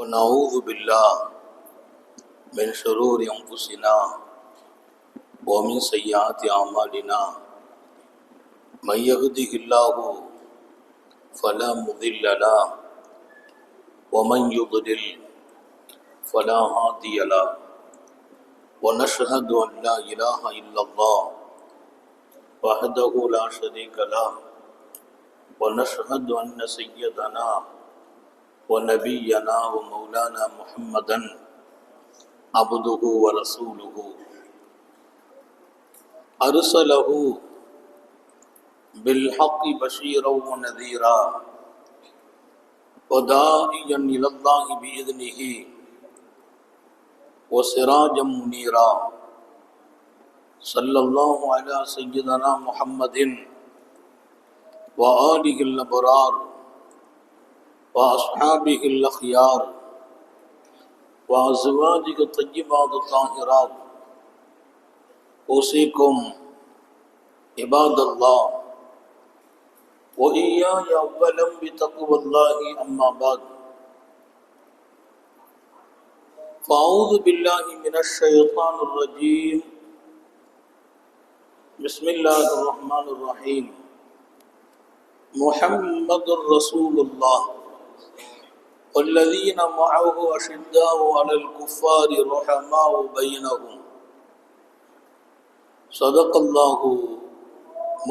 ونعوذ بالله من شرور أنفسنا ومن سيئات أعمالنا من يهده الله فلا مضل له ومن يضلل فلا هادي له ونشهد أن لا إله إلا الله وحده لا شريك له ونشهد أن سيدنا ونبينا ومولانا محمدا عبده ورسوله أرسله بالحق بشيرا ونذيرا وداعيا إلى الله بإذنه وسراجا منيرا صلى الله على سيدنا محمد وآله الأبرار وأصحابه الأخيار وأزواجه الطيبات الطاهرات أوصيكم عباد الله وإياي أولا بتقوى الله أما بعد فأعوذ بالله من الشيطان الرجيم بسم الله الرحمن الرحيم محمد رسول الله والذين معه أشداء على الكفار رحماء بينهم صدق الله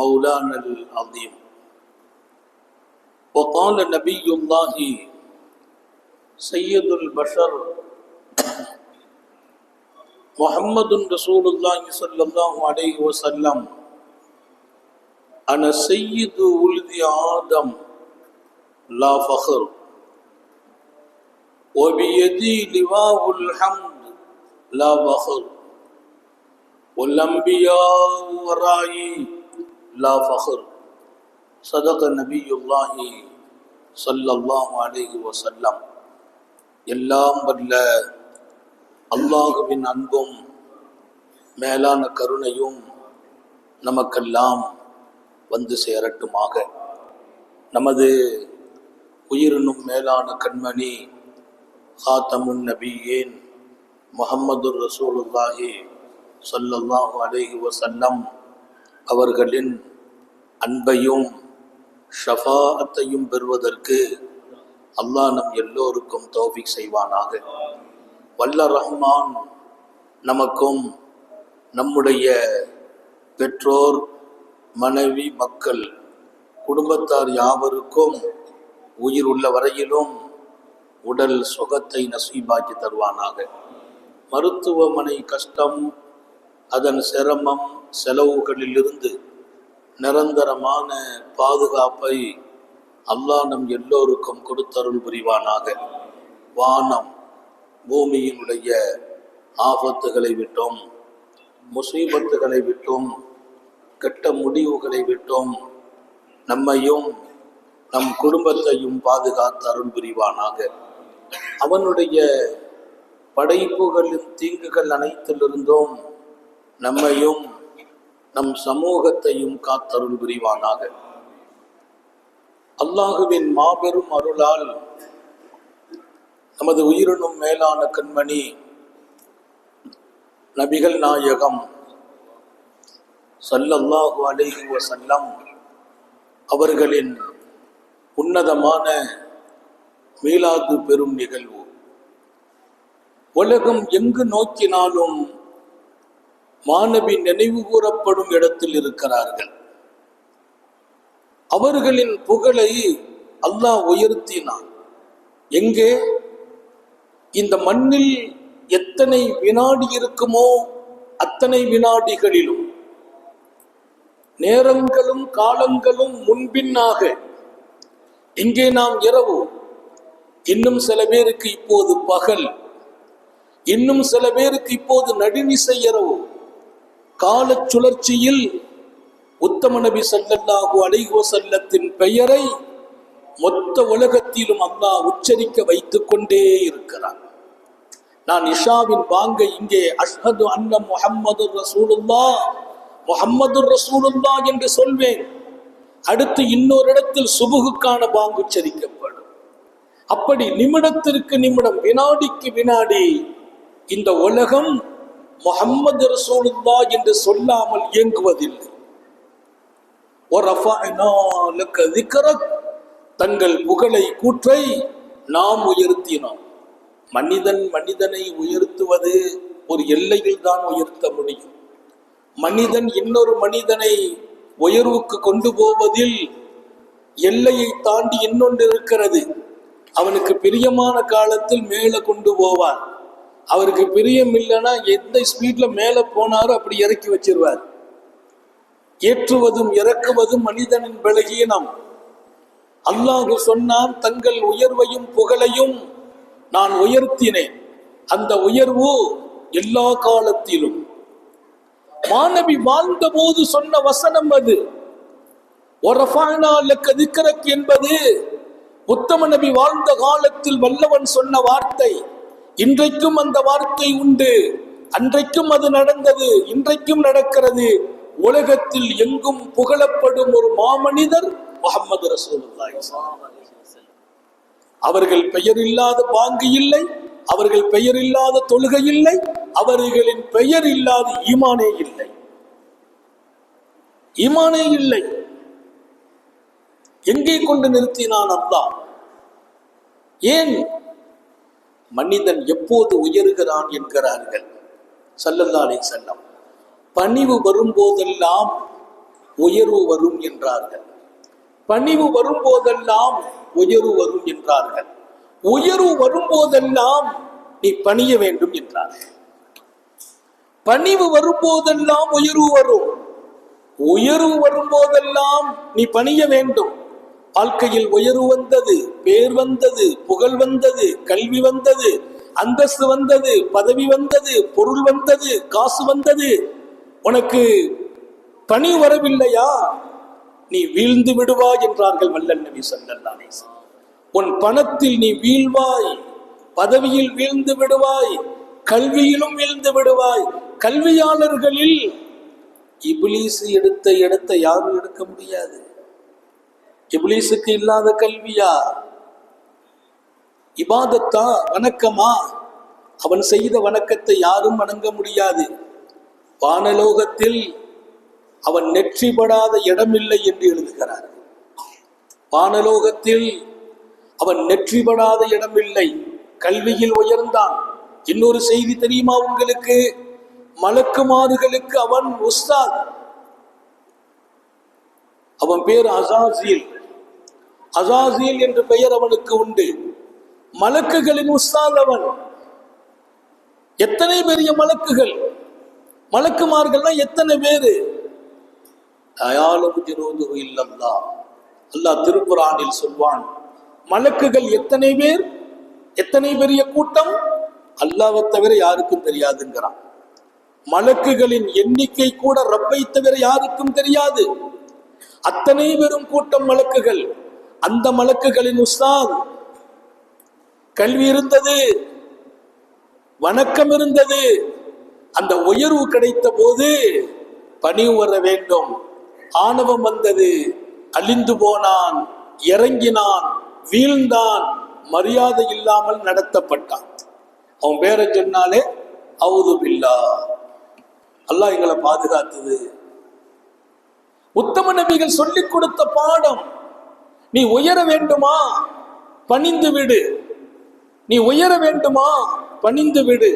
مولانا العظيم وقال نبي الله سيد البشر محمد رسول الله صلى الله عليه وسلم أنا سيد ولد آدم لا فخر وبيدي لواء الحمد لا فخر والأنبياء ورائي لا فخر صدق نبي الله صلى الله عليه وسلم எல்லாம் வல்ல அல்லாஹுவின் அன்பும் மேலான கருணையும் நமக்கெல்லாம் வந்து சேரட்டுமாக. நமது உயிரினும் மேலான கண்மணி ஹாத்தமுன் நபியேன் முஹம்மது ரசூலுல்லாஹி ஸல்லல்லாஹு அலைஹி வஸல்லம் அவர்களின் அன்பையும் ஷஃபாஅத்தையும் பெறுவதற்கு அல்லாஹ் நம் எல்லோருக்கும் தௌஃபீக் செய்வானாக. வல்ல ரஹ்மான் நமக்கும் நம்முடைய பெற்றோர், மனைவி, மக்கள், குடும்பத்தார் யாவருக்கும் உயிர் உள்ள வரையிலும் உடல் சுகத்தை நசீபாக்கி தருவானாக. மருத்துவமனை கஷ்டம், அதன் சிரமம், செலவுகளிலிருந்து நிரந்தரமான பாதுகாப்பை அல்லாஹ் நம் எல்லோருக்கும் கொடுத்தருள் புரிவானாக. வானம் பூமியினுடைய ஆபத்துகளை விட்டோம், முசீபத்துகளை விட்டோம், கெட்ட முடிவுகளை விட்டோம் நம்மையும் நம் குடும்பத்தையும் பாதுகாத்து அருள் புரிவானாக. அவனுடைய படைப்புகளின் தீங்குகள் அனைத்திலிருந்தும் நம்மையும் நம் சமூகத்தையும் காத்தருள் புரிவானாக. அல்லாஹுவின் மாபெரும் அருளால் நமது உயிரினும் மேலான கண்மணி நபிகள் நாயகம் ஸல்லல்லாஹு அலைஹி வஸல்லம் அவர்களின் உன்னதமான மீலாது பெரும் நிகழ்வு உலகம் எங்கு நோக்கினாலும் மாநபி நினைவு கூறப்படும் இடத்தில் இருக்கிறார்கள். அவர்களின் புகழை அல்லாஹ் உயர்த்தினான். எங்கே? இந்த மண்ணில் எத்தனை வினாடி இருக்குமோ அத்தனை வினாடிகளிலும் நேரங்களும் காலங்களும் முன்பின்னாக. இங்கே நாம் இரவு, இன்னும் சில பேருக்கு இப்போது பகல், இன்னும் சில பேருக்கு இப்போது நடுநிசை இரவு. கால சுழற்சியில் உத்தம நபி ஸல்லல்லாஹு அலைஹி வஸல்லத்தின் பெயரை மொத்த உலகத்திலும் அல்லாஹ் உச்சரிக்க வைத்துக் கொண்டே இருக்கிறார். நான் இஷாவின் வாங்க இங்கே அஷ்ஹது அன்ன முஹம்மதுர் ரசூலுல்லாஹ் முஹம்மதுர் ரசூலுல்லாஹ் என்று சொல்வேன். அடுத்து இன்னொரு இடத்தில் சுபுகுக்கான பாங்கு உச்சரிக்கப்படும். அப்படி நிமிடத்திற்கு நிமிடம், வினாடிக்கு வினாடி இந்த உலகம் முஹம்மது ரசூலுல்லாஹ் என்று சொல்லாமல் இயங்குவதில்லை. தங்கள் புகழை கூற்றை நாம் உயர்த்தினோம். மனிதன் மனிதனை உயர்த்துவது ஒரு எல்லையில் தான் உயர்த்த முடியும். மனிதன் இன்னொரு மனிதனை உயர்வுக்கு கொண்டு போவதில் எல்லையை தாண்டி இன்னொன்று இருக்கிறது. அவனுக்கு பிரியமான காலத்தில் மேலே கொண்டு போவார். அவருக்கு பிரியம் இல்லைன்னா எந்த ஸ்பீட்ல மேலே போனாரோ அப்படி இறக்கி வச்சிருவார். ஏற்றுவதும் இறக்குவதும் மனிதனின் பலகீனம். அல்லாஹ் சொன்னான், தங்கள் உயர்வையும் புகழையும் நான் உயர்த்தினேன். அந்த உயர்வு எல்லா காலத்திலும். மாணவி வாழ்ந்த போது சொன்ன வசனம் அது. என்பது உத்தம நபி வாழ்ந்த காலத்தில் வல்லவன் சொன்ன வார்த்தை. இன்றைக்கும் அந்த வார்த்தை உண்டு. அன்றைக்கும் அது நடந்தது, இன்றைக்கும் நடக்கிறது. உலகத்தில் எங்கும் புகழப்படும் ஒரு மாமனிதர் முஹம்மது ரசூலுல்லாஹ். அவர்கள் பெயர் இல்லாத பாங்கு இல்லை, அவர்கள் பெயர் இல்லாத தொழுகை இல்லை, அவர்களின் பெயர் இல்லாத ஈமானே இல்லை. ஈமானே இல்லை. எங்கே கொண்டு நிறுத்தினான் அல்லாஹ்? ஏன்? மனிதன் எப்போது உயர்கிறான் என்கிறார்கள் ஸல்லல்லாஹு அலைஹி வஸல்லம். பணிவு வரும்போதெல்லாம் உயர்வு வரும் என்றார்கள். பணிவு வரும்போதெல்லாம் உயர்வு வரும் என்றார்கள். உயர்வு வரும்போதெல்லாம் நீ பணிய வேண்டும் என்றார்கள். பணிவு வரும்போதெல்லாம் உயர்வு வரும். உயர்வு வரும்போதெல்லாம் நீ பணிய வேண்டும். வாழ்க்கையில் உயர்வு வந்தது, பேர் வந்தது, புகழ் வந்தது, கல்வி வந்தது, அந்தஸ்து வந்தது, பதவி வந்தது, பொருள் வந்தது, காசு வந்தது. உனக்கு பணி வரவில்லையா? நீ வீழ்ந்து விடுவாய் என்றார்கள் வல்லல் நபி ஸல்லல்லாஹு அலைஹி வஸல்லம். உன் பணத்தில் நீ வீழ்வாய், பதவியில் வீழ்ந்து விடுவாய், கல்வியிலும் வீழ்ந்து விடுவாய். கல்வியாளர்களில் இப்லீஸ் எடுத்த இடத்தை யாரும் எடுக்க முடியாது. இப்லீஸுக்கு இல்லாத கல்வியா? இபாதத்தா, வணக்கமா? அவன் செய்த வணக்கத்தை யாரும் வணங்க முடியாது. வானலோகத்தில் அவன் நெற்றிப்படாத இடமில்லை என்று எழுதுகிறார். வானலோகத்தில் அவன் நெற்றிப்படாத இடமில்லை. கல்வியில் உயர்ந்தான். இன்னொரு செய்தி தெரியுமா உங்களுக்கு? மலக்குமார்களுக்கு அவன் உஸ்தாத். அவன் பேர் அஸாஸீல். அஸாஸீல் என்று பெயர் அவனுக்கு உண்டு. மலக்குகளின் உஸ்தாத் அவன். எத்தனை பெரிய மலக்குகள்! மலக்குமார்கள்னா எத்தனை பேரு? அல்லாஹ் திருக்குர்ஆனில் சொல்வான், மலக்குகள் எத்தனை பேர், எத்தனை பெரிய கூட்டம், அல்லாஹ்வை தவிர யாருக்கும் தெரியாதுங்கிறான். மலக்குகளின் எண்ணிக்கை கூட ரப்பை தவிர யாருக்கும் தெரியாது. அத்தனை பெரும் கூட்டம் மலக்குகள். அந்த மலக்குகளின் உஸ்தாத். கல்வி இருந்தது, வணக்கம் இருந்தது. அந்த உயர்வு கிடைத்த போது பணிவு வர வேண்டும். ஆணவம் வந்தது, அழிந்து போனான், இறங்கினான், வீழ்ந்தான், மரியாதை இல்லாமல் நடத்தப்பட்டான். அவன் பேரை சொன்னாலே அவுது பில்லாஹ், அல்லாஹ் எங்களை பாதுகாத்தது. உத்தம நபிகள் சொல்லிக் கொடுத்த பாடம். நீ உயர வேண்டுமா? பணிந்து விடு. நீ உயர வேண்டுமா? பணிந்து விடு.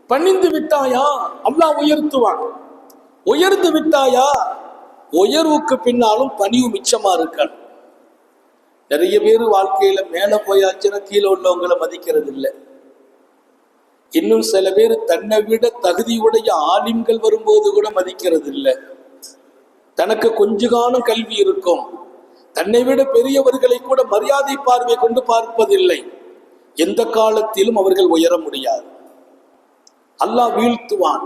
பணிந்து விட்டாயா அல்லாஹ் உயர்த்துவான். உயர்ந்து விட்டாயா உயர்வுக்கு பின்னாலும் பணிவு மிச்சமா இருக்கான். நிறைய பேர் வாழ்க்கையில மேல போயாச்சுன்னா கீழே உள்ளவங்களை மதிக்கிறது இல்லை. இன்னும் சில பேர் தன்னை விட தகுதியுடைய ஆலிம்கள் வரும்போது கூட மதிக்கிறது இல்லை. தனக்கு கொஞ்ச காலம் கல்வி இருக்கும், தன்னை விட பெரியவர்களை கூட மரியாதை பார்வை கொண்டு பார்ப்பதில்லை. எந்த காலத்திலும் அவர்கள் உயர முடியாது. அல்லாஹ் வீழ்த்துவான்.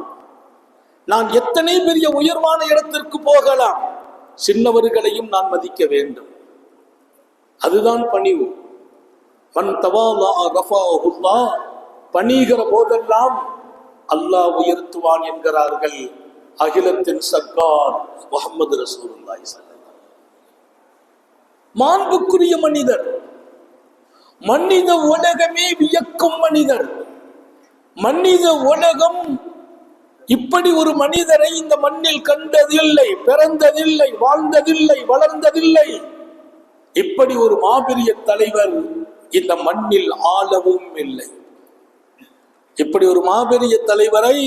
நான் எத்தனை பெரிய உயர்வான இடத்திற்கு போகலாம், சின்னவர்களையும் நான் மதிக்க வேண்டும். அதுதான் பணிவு. மன் தவாலா ரஃபஅஹுல்லாஹ், பணிகிற போதெல்லாம் அல்லாஹ் உயர்த்துவான் என்கிறார்கள் அகிலத்தின் சர்க்கார் முஹம்மது ரசூலுல்லாஹி ஸல்லல்லாஹு அலைஹி வஸல்லம். மாண்புக்குரிய மனிதர், மனித உலகமே வியக்கும் மனிதர். மனித உலகம் இப்படி ஒரு மனிதரை இந்த மண்ணில் கண்டதில்லை, பிறந்ததில்லை, வாழ்ந்ததில்லை, வளர்ந்ததில்லை. இப்படி ஒரு மாபெரிய தலைவர் இந்த மண்ணில் ஆளவும் இல்லை. இப்படி ஒரு மாபெரிய தலைவரை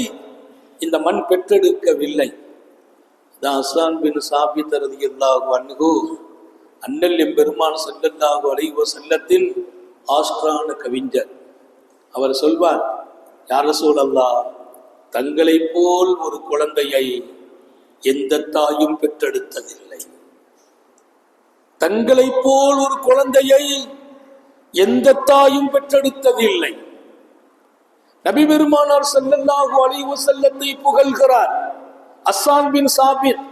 இந்த மண் பெற்றெடுக்கவில்லை. ஹஸ்ஸான் பின் சாபித் ரலியல்லாஹு அன்ஹு அண்ணல் எம்பெருமான் ஸல்லல்லாஹு அலைஹி வஸல்லத்தின் ஆஸ்திரான கவிஞர். அவர் சொல்வார், யா ரசூலல்லாஹ், தங்களை போல் ஒரு குழந்தையை எந்த தாயும் பெற்றெடுத்ததில்லை. தங்களை போல் ஒரு குழந்தையை எந்த தாயும் பெற்றெடுத்ததில்லை. நபி பெருமானார் ஸல்லல்லாஹு அலைஹி வஸல்லத்தை புகழ்கிறார் ஹஸ்ஸான் பின் சாபித்.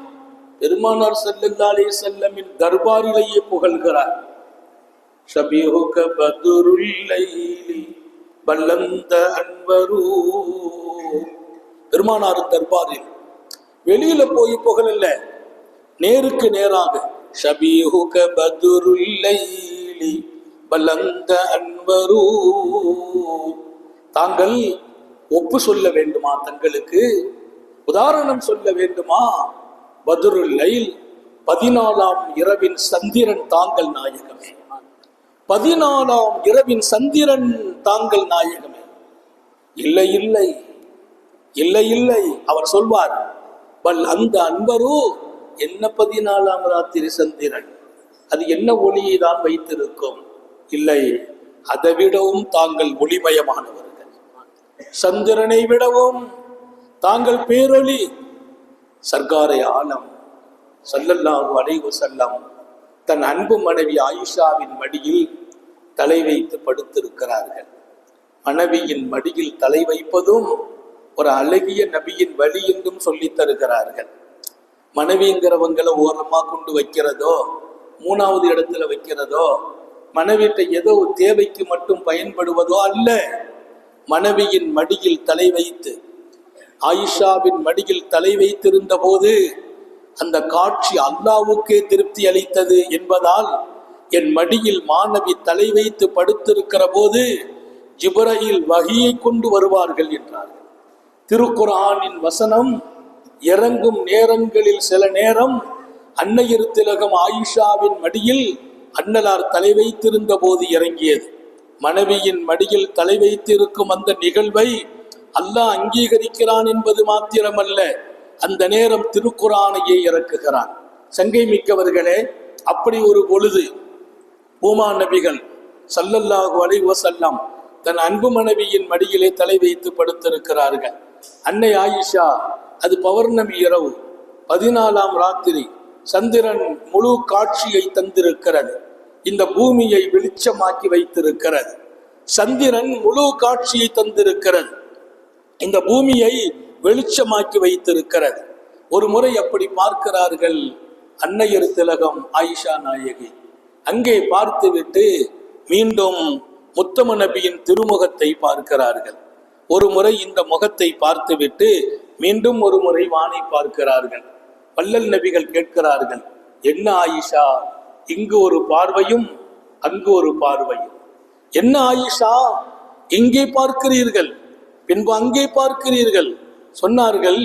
பெருமானார் ஸல்லல்லாஹு அலைஹி வஸல்லமின் தர்பாரிலேயே புகழ்கிறார். ஷபீஹுக பத்ருல் லைலி பல்லந்த அன்வரு. பெருமானார் தர்பாரில் வெளியில போய் புகழல்ல, நேருக்கு நேராக ஷபீஹுக பத்ருல் லைலி பல்லந்த அன்வரு. தாங்கள் ஒப்பு சொல்ல வேண்டுமா, தங்களுக்கு உதாரணம் சொல்ல வேண்டுமா? பத்ருல் லைல் 14ஆம் இரவின் சந்திரன் தாங்கள் நாயகமே. 14ஆம் இரவின் சந்திரன் தாங்கள் நாயகமே. இல்லை இல்லை இல்லை இல்லை. அவர் சொல்வார், பல் அந்த அன்பரு என்ன 14ஆம் ராத்திரி சந்திரன், அது என்ன ஒளியை தான் வைத்திருக்கும்? இல்லை, அதை விடவும் தாங்கள் ஒளிமயமானவர்கள். சந்திரனை விடவும் தாங்கள் பேரொளி. சர்க்காரை ஆலம் ஸல்லல்லாஹு அலைஹி வஸல்லம் தன் அன்பு மனைவி ஆயிஷாவின் மடியில் தலை வைத்து படுத்திருக்கிறார்கள். மனைவியின் மடியில் தலை வைப்பதும் ஒரு அழகிய நபியின் வழி என்றும் சொல்லி தருகிறார்கள். மனைவிங்கிறவங்களை ஓரமா கொண்டு வைக்கிறதோ, 3வது இடத்துல வைக்கிறதோ, மனைவிட்ட ஏதோ தேவைக்கு மட்டும் பயன்படுவதோ அல்ல. மனைவியின் மடியில் தலை வைத்து, ஆயிஷாவின் மடியில் தலை வைத்திருந்த போது அந்த காட்சி அல்லாஹ்வுக்கே திருப்தி அளித்தது என்பதால், என் மடியில் மாணவி தலை வைத்து படுத்திருக்கிற போது ஜிப்ரீல் வஹியை கொண்டு வருவார்கள் என்றார்கள். திருக்குர்ஆனின் வசனம் இறங்கும் நேரங்களில் சில நேரம் அன்னையர் திலகம் ஆயிஷாவின் மடியில் அன்னலார் தலை வைத்திருந்த போது இறங்கியது. மனைவியின் மடியில் தலை வைத்திருக்கும் அந்த நிகழ்வை அல்லாஹ் அங்கீகரிக்கிறான் என்பது மாத்திரமல்ல, அந்த நேரம் திருக்குர்ஆனையே இறக்குகிறான். சங்கை மிக்கவர்களே, அப்படி ஒரு பொழுது பூமா நபிகள் ஸல்லல்லாஹு அலைஹி வஸல்லம் தன் அன்பு மனைவியின் மடியிலே தலை வைத்து படுத்திருக்கிறார்கள். அன்னை ஆயிஷா, அது பௌர்ணமி இரவு, 14ஆம் ராத்திரி, சந்திரன் முழு காட்சியை தந்திருக்கிறது. இந்த பூமியை வெளிச்சமாக்கி வைத்திருக்கிறது. சந்திரன் முழு காட்சியை தந்திருக்கிறது. இந்த பூமியை வெளிச்சமாக்கி வைத்திருக்கிறது. ஒரு முறை அப்படி பார்க்கிறார்கள் அன்னையர் திலகம் ஆயிஷா நாயகி. அங்கே பார்த்துவிட்டு மீண்டும் முத்தம நபியின் திருமுகத்தை பார்க்கிறார்கள். ஒரு முறை இந்த முகத்தை பார்த்துவிட்டு மீண்டும் ஒரு முறை வானை பார்க்கிறார்கள். வள்ளல் நபிகள் கேட்கிறார்கள், என்ன ஆயிஷா, இங்கு ஒரு பார்வையும் அங்கு ஒரு பார்வையும், என்ன ஆயிஷா இங்கே பார்க்கிறீர்கள், பின்பு அங்கே பார்க்கிறீர்கள்? சொன்னார்கள்,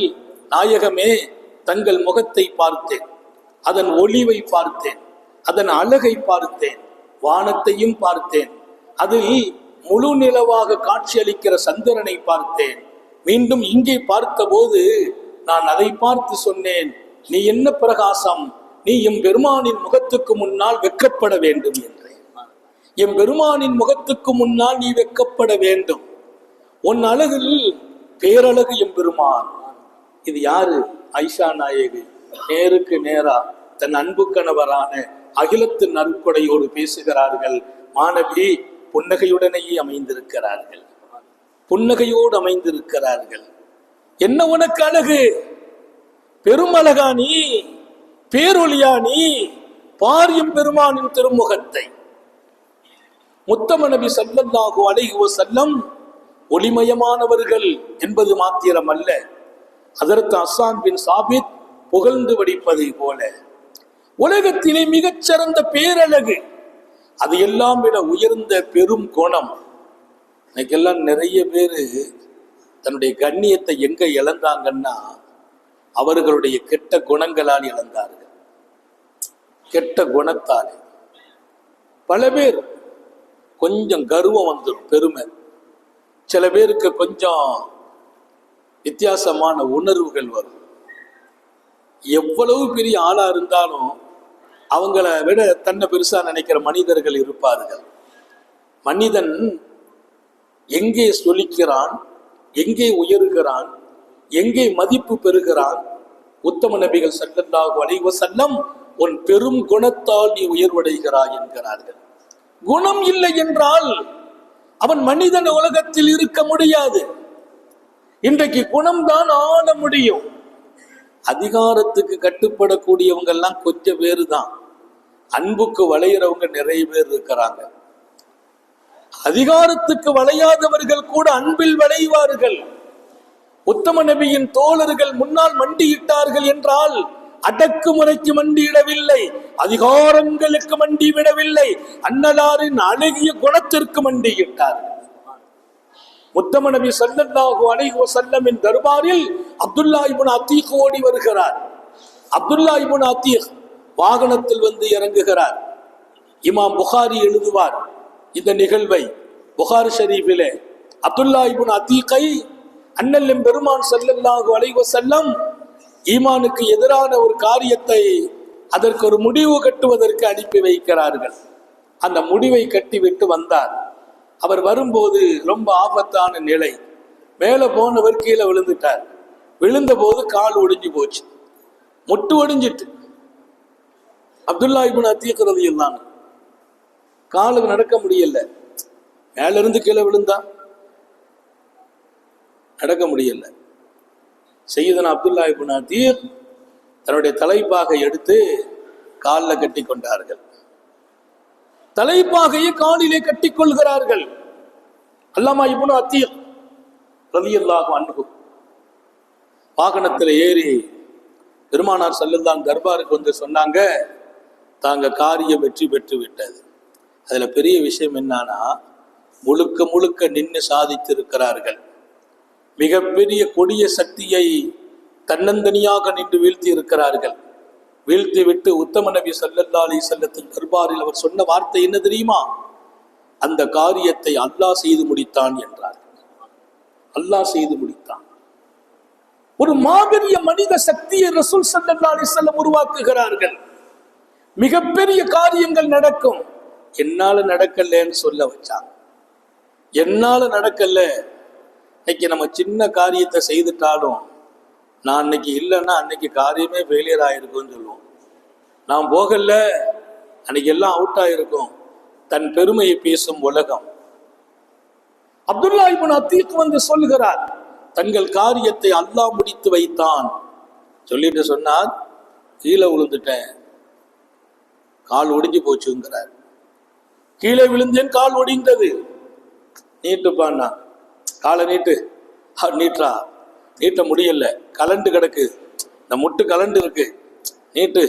நாயகமே, தங்கள் முகத்தை பார்த்தேன், அதன் ஒளிவை பார்த்தேன், அதன் அழகை பார்த்தேன், வானத்தையும் பார்த்தேன், அதில் முழு நிலவாக காட்சியளிக்கிற சந்திரனை பார்த்தேன். மீண்டும் இங்கே பார்த்தபோது நான் அதை பார்த்து சொன்னேன், நீ என்ன பிரகாசம், நீ எம் பெருமானின் முகத்துக்கு முன்னால் வெட்கப்பட வேண்டும் என்றேன். எம் பெருமானின் முகத்துக்கு முன்னால் நீ வெட்கப்பட வேண்டும். உன் அழகில் பேரழகு எம் பெருமான். இது யாரு? ஆயிஷா நாயகி நேருக்கு நேரா தன் அன்பு கணவரான அகிலத்து நற்கொடையோடு பேசுகிறார்கள். மாணவி புன்னகையுடனேயே அமைந்திருக்கிறார்கள், புன்னகையோடு அமைந்திருக்கிறார்கள். என்ன உனக்கு அழகு? பெருமழகா நீ, பேரொளியா நீ, பாரியம் பெருமானின் திருமுகத்தை. முத்தம நபி ஸல்லல்லாஹு அலைஹி வஸல்லம் ஒளிமயமானவர்கள் என்பது மாத்திரமல்ல, ஹஜ்ரத் ஹஸ்ஸான் பின் சாபித் புகழ்ந்து வடிப்பதை போல உலகத்திலே மிகச்சிறந்த பேரழகு அது எல்லாம் விட உயர்ந்த பெரும் குணம். இன்னைக்கெல்லாம் நிறைய பேர் தன்னுடைய கண்ணியத்தை எங்க இழந்தாங்கன்னா அவர்களுடைய கெட்ட குணங்களால் இழந்தார்கள். கெட்ட குணத்தால் பல பேர் கொஞ்சம் கர்வம் வந்துடும், பெருமை. சில பேருக்கு கொஞ்சம் வித்தியாசமான உணர்வுகள் வரும். எவ்வளவு பெரிய ஆளா இருந்தாலும் அவங்கள விட தன்னை பெருசா நினைக்கிற மனிதர்கள் இருப்பார்கள். மனிதன் எங்கே சொலிக்கிறான், எங்கே உயர்கிறான், எங்கே மதிப்பு பெறுகிறான்? உத்தம நபிகள் ஸல்லல்லாஹு அலைஹி வஸல்லம் உன் பெரும் குணத்தால் நீ உயர்வடைகிறாய் என்கிறார்கள். குணம் இல்லை என்றால் அவன் மனிதன் உலகத்தில் இருக்க முடியாது. இன்றைக்கு குணம்தான் ஆள முடியும். அதிகாரத்துக்கு கட்டுப்படக்கூடியவங்க எல்லாம் கொஞ்சம் பேரு தான். அன்புக்கு வளையிறவங்க நிறைய பேர் இருக்கிறாங்க. அதிகாரத்துக்கு வளையாதவர்கள் கூட அன்பில் வளைவார்கள். உத்தம நபியின் தோழர்கள் முன்னால் மண்டியிட்டார்கள் என்றால் அடக்குமுறைக்கு மண்டியிடவில்லை, அதிகாரங்களுக்கு மண்டிவிடவில்லை, அன்னலாரின் அழகிய குணத்திற்கு மண்டியிட்டார்கள். உத்தம நபி ஸல்லல்லாஹு அலைஹி வஸல்லமின் தர்பாரில் அப்துல்லா இப்னு அத்தீக் ஓடி வருகிறார். அப்துல்லா இப்னு அத்தீக் வாகனத்தில் வந்து இறங்குகிறார். இமாம் புகாரி எழுதுவார் இந்த நிகழ்வை புகாரி ஷரீஃபிலே. அப்துல்லா இப்னு அத்தீக்கை அண்ணல் பெருமான் ஸல்லல்லாஹு அலைஹி வஸல்லம் ஈமானுக்கு எதிரான ஒரு காரியத்தை அதற்கு ஒரு முடிவு கட்டுவதற்கு அனுப்பி வைக்கிறார்கள். அந்த முடிவை கட்டிவிட்டு வந்தார். அவர் வரும்போது ரொம்ப ஆபத்தான நிலை. மேலே போனவர் கீழே விழுந்துட்டார். விழுந்த போது கால் ஒடிஞ்சு போச்சு, முட்டு ஒடிஞ்சிட்டு. அப்துல்லா இப்னு அத்தீக் ரலியல்லாஹு அன்ஹு காலுக்கு நடக்க முடியல. மேல இருந்து கீழே விழுந்தா நடக்க முடியல. சையதுனா அப்துல்லா இப்னு அத்தீக் தன்னுடைய தலைப்பாகை எடுத்து காலில் கட்டி கொண்டார்கள். தலைப்பாகையை காலிலே கட்டிக் கொள்கிறார்கள். அல்லாமா இப்னு அத்தீக் ரலியல்லாஹு அன்ஹு வாகனத்தில் ஏறி பெருமானார் ஸல்லல்லாஹு தர்பாருக்கு வந்து சொன்னாங்க, தாங்க காரியம் வெற்றி பெற்று விட்டது. அதுல பெரிய விஷயம் என்னன்னா, முழுக்க முழுக்க நின்று சாதித்திருக்கிறார்கள். மிகப்பெரிய கொடிய சக்தியை தன்னந்தனியாக நின்று வீழ்த்தி இருக்கிறார்கள். வீழ்த்தி விட்டு உத்தம நபி ஸல்லல்லாஹு அலைஹி வஸல்லத்தின் தர்பாரில் அவர் சொன்ன வார்த்தை என்ன தெரியுமா? அந்த காரியத்தை அல்லாஹ் செய்து முடித்தான் என்றார். அல்லாஹ் செய்து முடித்தான். ஒரு மாபெரிய மனித சக்தியை ரசூல் ஸல்லல்லாஹு அலைஹி வஸல்லம் உருவாக்குகிறார்கள். மிகப்பெரிய காரியங்கள் நடக்கும். என்னால நடக்கலன்னு சொல்ல வச்சாங்க. என்னால நடக்கல. இன்னைக்கு நம்ம சின்ன காரியத்தை செய்துட்டாலும் நான் அன்னைக்கு இல்லைன்னா அன்னைக்கு காரியமே ஃபெயிலியர் ஆயிருக்கும்னு சொல்லுவோம். நான் போகல அன்னைக்கு எல்லாம் அவுட் ஆயிருக்கும். தன் பெருமையை பேசும் உலகம். அப்துல்லா இப்னு அத்தீக் வந்து சொல்கிறார், தங்கள் காரியத்தை அல்லாஹ் முடித்து வைத்தான். சொல்லிட்டு சொன்னார், கீழே விழுந்துட்டேன், கால் ஒடிஞ்சு போச்சுங்கிறார். கீழே விழுந்தேன், கால் ஒடிந்தது. நீட்டுப்பான்னா, காலை நீட்டு. நீட்டா நீட்ட முடியல, கலண்டு கிடக்கு, இந்த முட்டு கலண்டு இருக்கு, நீட்டு.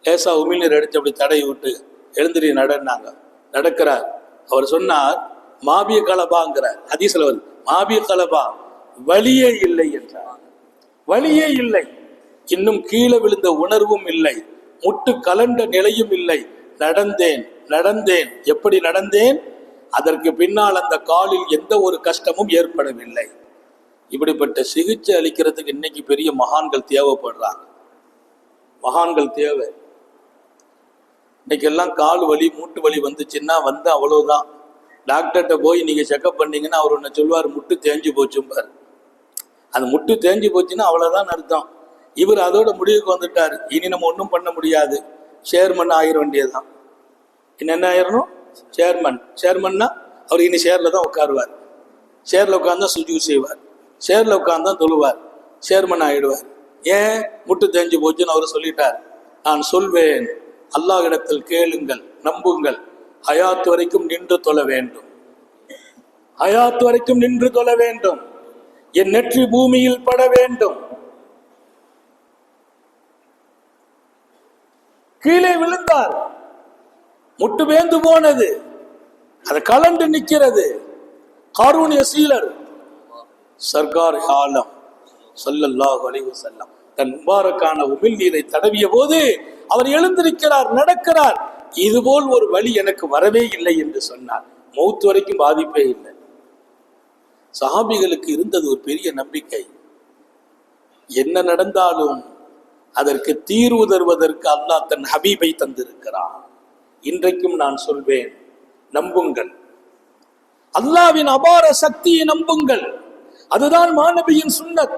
லேசா உமிழ்நீர் அடிச்சு அப்படி தடை விட்டு எழுந்திரி நடன்னாங்க. நடக்கிறார். அவர் சொன்னார், மாபிய கலபாங்கிறார். ஹதீஸ்ல வருது, மாபிய கலபா, வலியே இல்லை என்றார். வலியே இல்லை. இன்னும் கீழே விழுந்த உணர்வும் இல்லை, முட்டு கலண்ட நிலையும் இல்லை. நடந்தேன் நடந்தேன். எப்படி நடந்தேன்? அதற்கு பின்னால் அந்த காலில் எந்த ஒரு கஷ்டமும் ஏற்படவில்லை. இப்படிப்பட்ட சிகிச்சை அளிக்கிறதுக்கு இன்னைக்கு பெரிய மகான்கள் தேவைப்படுறாங்க. மகான்கள் தேவை. இன்னைக்கெல்லாம் கால் வலி மூட்டு வலி வந்துச்சுன்னா வந்து அவ்வளவுதான். டாக்டர்கிட்ட போய் நீங்க செக்அப் பண்ணீங்கன்னா அவர் ஒன்று சொல்லுவார், முட்டு தேஞ்சு போச்சும்பார். அந்த முட்டு தேஞ்சு போச்சுன்னா அவ்வளவுதான் அர்த்தம். இவர் அதோட முடிவுக்கு வந்துட்டார், இனி நம்ம ஒன்றும் பண்ண முடியாது, சேர்மன் ஆயிர வேண்டியதுதான். இன்னும் என்ன ஆயிரணும்? சேர்மன். சேர்மன்னா அவர் இனி சேர்ல தான் உட்காருவார். சேர்ல உட்கார்ந்தா சுஜூ செய்வார், சேர்ல உட்கார்ந்தா தொழுவார், சேர்மன் ஆயிடுவார். ஏன்? முட்டு தேஞ்சு போச்சுன்னு அவர் சொல்லிட்டார். நான் சொல்வேன், அல்லாஹ் இடத்தில் கேளுங்கள், நம்புங்கள், ஹயாத் வரைக்கும் நின்று தொழ வேண்டும். ஹயாத் வரைக்கும் நின்று தொழ வேண்டும். என் நெற்றி பூமியில் பட வேண்டும். கீழே விழுந்தார். முட்டு வேந்து போனது, அது கலண்டு நிற்கிறது. காரூனிய சீலர் சர்க்கார் ஆலம் ஸல்லல்லாஹு அலைஹி வஸல்லம் தன் முபாரக்கான உமிழ் நீரை தடவிய போது அவர் எழுந்திருக்கிறார், நடக்கிறார். இதுபோல் ஒரு வழி எனக்கு வரவே இல்லை என்று சொன்னார். மௌத் வரைக்கும் பாதிப்பே இல்லை. சஹாபிகளுக்கு இருந்தது ஒரு பெரிய நம்பிக்கை. என்ன நடந்தாலும் அதற்கு தீர்வு தருவதற்கு அல்லாஹ் தன் ஹபீபை தந்திருக்கிறார். இன்றைக்கும் நான் சொல்வேன், நம்புங்கள், அல்லாஹ்வின் அபார சக்தியை நம்புங்கள். அதுதான் மாநபியின் சுன்னத்.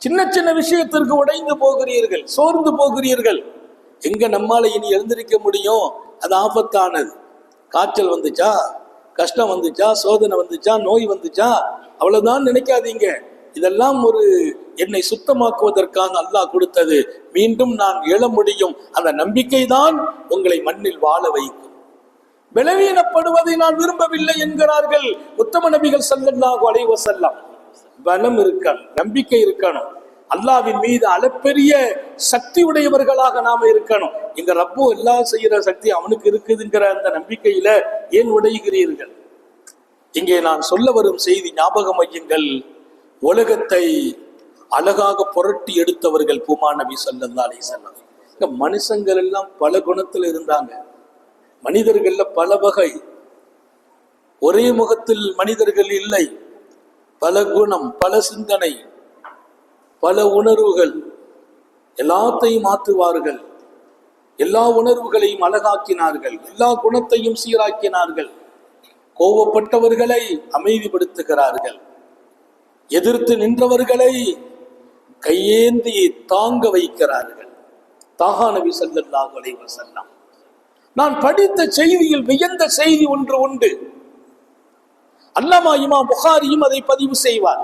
சின்ன சின்ன விஷயத்திற்கு உடைந்து போகிறீர்கள், சோர்ந்து போகிறீர்கள். எங்க நம்மால இனி எழுந்திருக்க முடியும்? அது ஆபத்தானது. காய்ச்சல் வந்துச்சா, கஷ்டம் வந்துச்சா, சோதனை வந்துச்சா, நோய் வந்துச்சா, அவ்வளவுதான் நினைக்காதீங்க. இதெல்லாம் ஒரு என்னை சுத்தமாக்குவதற்காக அல்லாஹ் கொடுத்தது. மீண்டும் நான் எழ முடியும். அந்த நம்பிக்கை தான் உங்களை மண்ணில் வாழ வைக்கும். பலவீனப்படுவதை நான் விரும்பவில்லை என்கிறார்கள் உத்தம நபிகள் ஸல்லல்லாஹு அலைஹி வஸல்லம். பலம் இருக்கணும், நம்பிக்கை இருக்கணும். அல்லாஹ்வின் மீது அளப்பெரிய சக்தி உடையவர்களாக நாம இருக்கணும். எங்க ரப்பு எல்லாம் செய்யற சக்தி அவனுக்கு இருக்குதுங்கிற அந்த நம்பிக்கையில ஏன் உடைகிறீர்கள்? இங்கே நான் சொல்ல வரும் செய்தி ஞாபகம் வையுங்கள். உலகத்தை அழகாக புரட்டி எடுத்தவர்கள் பூமா நபி ஸல்லல்லாஹு அலைஹி வஸல்லம். இங்க மனுஷங்கள் எல்லாம் பல குணத்துல இருந்தாங்க. மனிதர்கள்ல பல வகை, ஒரே முகத்தில் மனிதர்கள் இல்லை. பல குணம், பல சிந்தனை, பல உணர்வுகள். எல்லாத்தையும் மாற்றுவார்கள். எல்லா உணர்வுகளையும் அழகாக்கினார்கள். எல்லா குணத்தையும் சீராக்கினார்கள். கோபப்பட்டவர்களை அமைதிப்படுத்துகிறார்கள். எதிர்த்து நின்றவர்களை கையேந்தி தாங்க வைக்கிறார்கள். தாஹா நபி ஸல்லல்லாஹு அலைஹி வஸல்லம். நான் படித்த செய்தியில் வியந்த செய்தி ஒன்று உண்டு. அல்லாமா இமாம் புகாரியும் அதை பதிவு செய்வார்.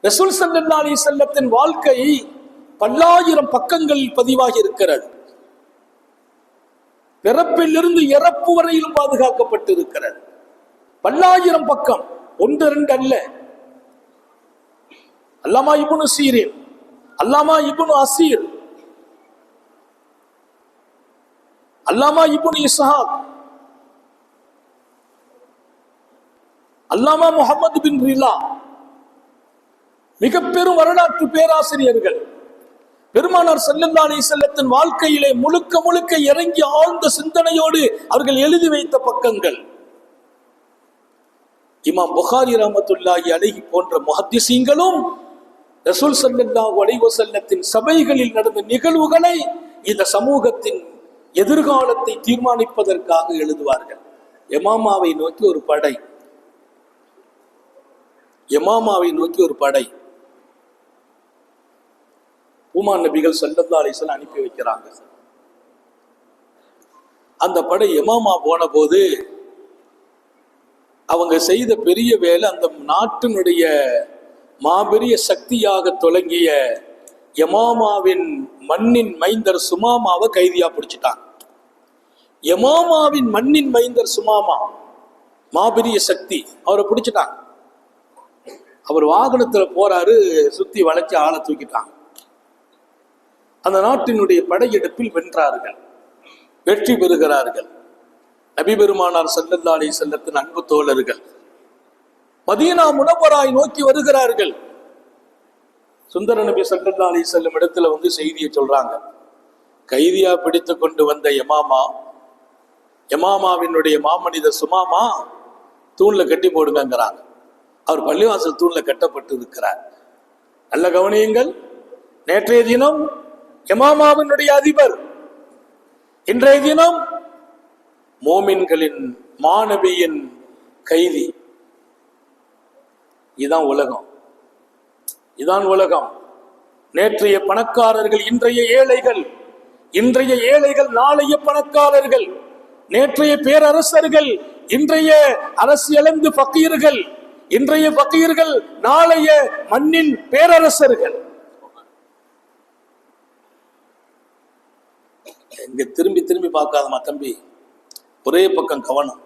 ரசூல் ஸல்லல்லாஹு அலைஹி வஸல்லத்தின் வாழ்க்கை பல்லாயிரம் பக்கங்களில் பதிவாகி இருக்கிறது. பிறப்பிலிருந்து இறப்பு வரையிலும் பாதுகாக்கப்பட்டிருக்கிறது. பல்லாயிரம் பக்கம், ஒன்று ரெண்டு அல்ல. அல்லாமா இப்னு சீரின், அல்லாமா இப்னு அசீர், அல்லாமா இப்னு இஸ்ஹாக், அல்லாமா முஹம்மது பின் ரிலா, மிக பெரும் வரலாற்று பேராசிரியர்கள் பெருமானார் ஸல்லல்லாஹு அலைஹி வஸல்லத்தின் வாழ்க்கையிலே முழுக்க முழுக்க இறங்கி ஆழ்ந்த சிந்தனையோடு அவர்கள் எழுதி வைத்த பக்கங்கள். இமாம் புகாரி ரஹ்மத்துல்லாஹி அலைஹி போன்ற முஹத்திஸீன்களும் ரசூல் ஸல்லல்லாஹு அலைஹி வஸல்லத்தின் சபைகளில் நடந்த நிகழ்வுகளை இந்த சமூகத்தின் எதிர்காலத்தை தீர்மானிப்பதற்காக எழுதுவார்கள். யமாமாவை நோக்கி ஒரு படை, யமாமாவை நோக்கி ஒரு படை பூமா நபிகள் ஸல்லல்லாஹு அலைஹி வஸல்லம் அனுப்பி வைக்கிறாங்க. அந்த படை யமாமா போன போது அவங்க செய்த பெரிய வேலை, அந்த நாட்டினுடைய மாபெரிய சக்தியாக தொடங்கிய யமாமாவின் மண்ணின் மைந்தர் சுமாமாவை கைதியா பிடிச்சிட்டாங்க. யமாமாவின் மண்ணின் மைந்தர் சுமாமா மாபெரிய சக்தி, அவரை பிடிச்சிட்டாங்க. அவர் வாகனத்துல போறாரு, சுத்தி வளைச்சு ஆளை தூக்கிட்டாங்க. அந்த நாட்டினுடைய படையெடுப்பில் வென்றார்கள், வெற்றி பெறுகிறார்கள். நபி பெருமானார் ஸல்லல்லாஹு அலைஹி வஸல்லத்தின் அன்பு தோழர்கள் மதீனா முனவ்வராவை நோக்கி வருகிறார்கள். சுந்தர நபி ஸல்லல்லாஹு அலைஹி வஸல்லம் இடத்துல வந்து செய்தியை சொல்றாங்க. கைதியா பிடித்து கொண்டு வந்த யமாமாவினுடைய மாமனிதர் சுமாமா தூண்ல கட்டி போடுங்கிறாங்க. அவர் பள்ளிவாசல் தூண்ல கட்டப்பட்டு இருக்கிறார். நல்ல கவனியுங்கள். நேற்றைய தினம் யமாமாவினுடைய அதிபர், இன்றைய தினம் மோமின்களின் மாநபியின் கைதி. இதான் உலகம், இதான் உலகம். நேற்றைய பணக்காரர்கள் இன்றைய ஏழைகள், இன்றைய ஏழைகள் நாளைய பணக்காரர்கள், நேற்றைய பேரரசர்கள் இன்றைய அரசியலந்து ஃபக்கீர்கள், இன்றைய ஃபக்கீர்கள் நாளைய மண்ணின் பேரரசர்கள். இங்க திரும்பி திரும்பி பார்க்காதமா தம்பி, ஒரே பக்கம் கவனம்.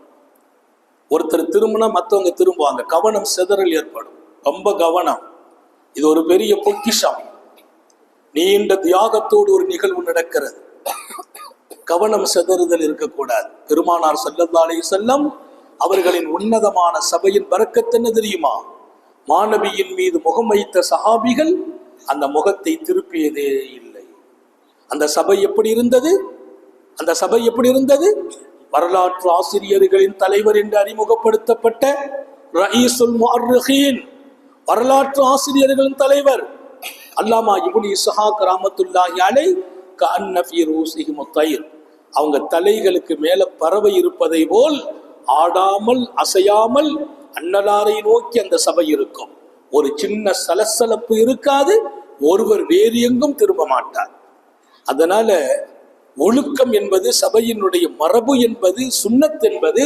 ஒருத்தர் திரும்பினா மற்றவங்க திரும்புவாங்க, கவனம் சிதறல் ஏற்படும். ரொம்ப கவனம். இது ஒரு பெரிய பொக்கிஷம். நீண்ட தியாகத்தோடு ஒரு நிகழ்வு நடக்கிறது. கவனம் சிதறுதல் இருக்கக்கூடாது. பெருமானார் ஸல்லல்லாஹு அலைஹி வஸல்லம் அவர்களின் உன்னதமான சபையின் பரக்கத்து என்ன தெரியுமா? மாநபியின் மீது முகம் வைத்த சஹாபிகள் அந்த முகத்தை திருப்பியதே இல்லை. அந்த சபை எப்படி இருந்தது? அந்த சபை எப்படி இருந்தது? வரலாற்று ஆசிரியர்களின் தலைவர் என்று அறிமுகப்படுத்தப்பட்ட ரயீசுல் முஅர்ரிகீன், வரலாற்று ஆசிரியர்களின் தலைவர் அல்லாமா இப்னு இஸ்ஹாக் ரஹ்மத்துல்லாஹி அலைஹி கஅன்ன ஃபீ ரூஸிஹிம் தைர், அவங்க தலைகளுக்கு மேல பறவை இருப்பதை போல் ஆடாமல் அசையாமல் அன்னலாரை நோக்கி அந்த சபை இருக்கும். ஒரு சின்ன சலசலப்பு இருக்காது, ஒருவர் வேறு எங்கும் திரும்ப மாட்டார். அதனால ஒழுக்கம் என்பது, சபையினுடைய மரபு என்பது, சுன்னத் என்பது,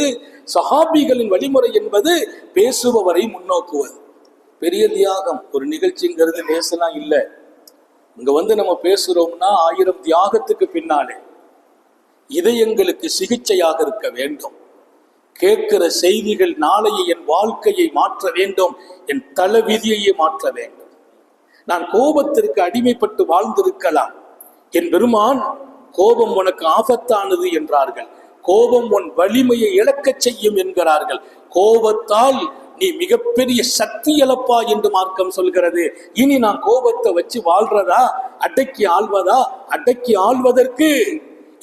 சஹாபிகளின் வழிமுறை என்பது பேசுபவரை முன்னோக்குவது. பெரிய தியாகம். ஒரு நிகழ்ச்சிங்கிறது பேசலாம் இல்லை. இங்க நம்ம பேசுறோம்னா 1000 தியாகத்துக்கு பின்னாலே இதயங்களுக்கு சிகிச்சையாக இருக்க வேண்டும். கேட்கிற செய்திகள் நாளைய என் வாழ்க்கையை மாற்ற வேண்டும், என் தலைவிதியையே மாற்ற வேண்டும். நான் கோபத்திற்கு அடிமைப்பட்டு வாழ்ந்திருக்கலாம். என் பெருமான் கோபம் உனக்கு ஆபத்தானது என்றார்கள். கோபம் உன் வலிமையை இழக்கச் செய்யும் என்கிறார்கள். கோபத்தால் நீ மிகப்பெரிய சக்தி இழப்பா என்று மார்க்கம் சொல்கிறது. இனி நான் கோபத்தை வச்சு வாழ்றதா, அடக்கி ஆள்வதா? அடக்கி ஆள்வதற்கு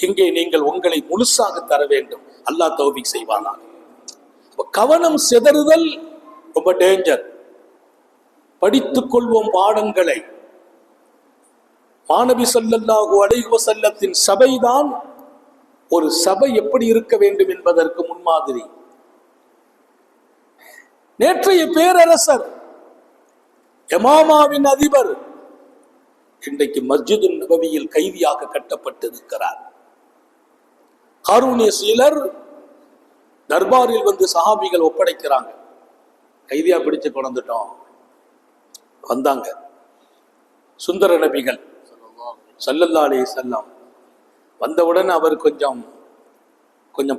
இங்கே நீங்கள் உங்களை முழுசாக தர வேண்டும். அல்லாஹ் தௌஃபீக் செய்வானா. கவனம் சிதறுதல் ரொம்ப டேஞ்சர். படித்துக் கொள்வோம் பாடங்களை. மாநபி ஸல்லல்லாஹு அலைஹி வஸல்லத்தின் சபைதான் ஒரு சபை எப்படி இருக்க வேண்டும் என்பதற்கு முன்மாதிரி. நேற்றைய பேரரசர், யமாமாவின் அதிபர் இன்றைக்கு மஸ்ஜிது நபவியில் கைதியாக கட்டப்பட்டிருக்கிறார். ஹாரூன் ரஷீதர் தர்பாரில் சஹாபிகள் ஒப்படைக்கிறாங்க. கைதியா பிடிச்சு கொண்டுட்டோம். வந்தாங்க சுந்தர நபிகள் ஸல்லல்லாஹு அலைஹி வஸல்லம். வந்தவுடன் அவர் கொஞ்சம்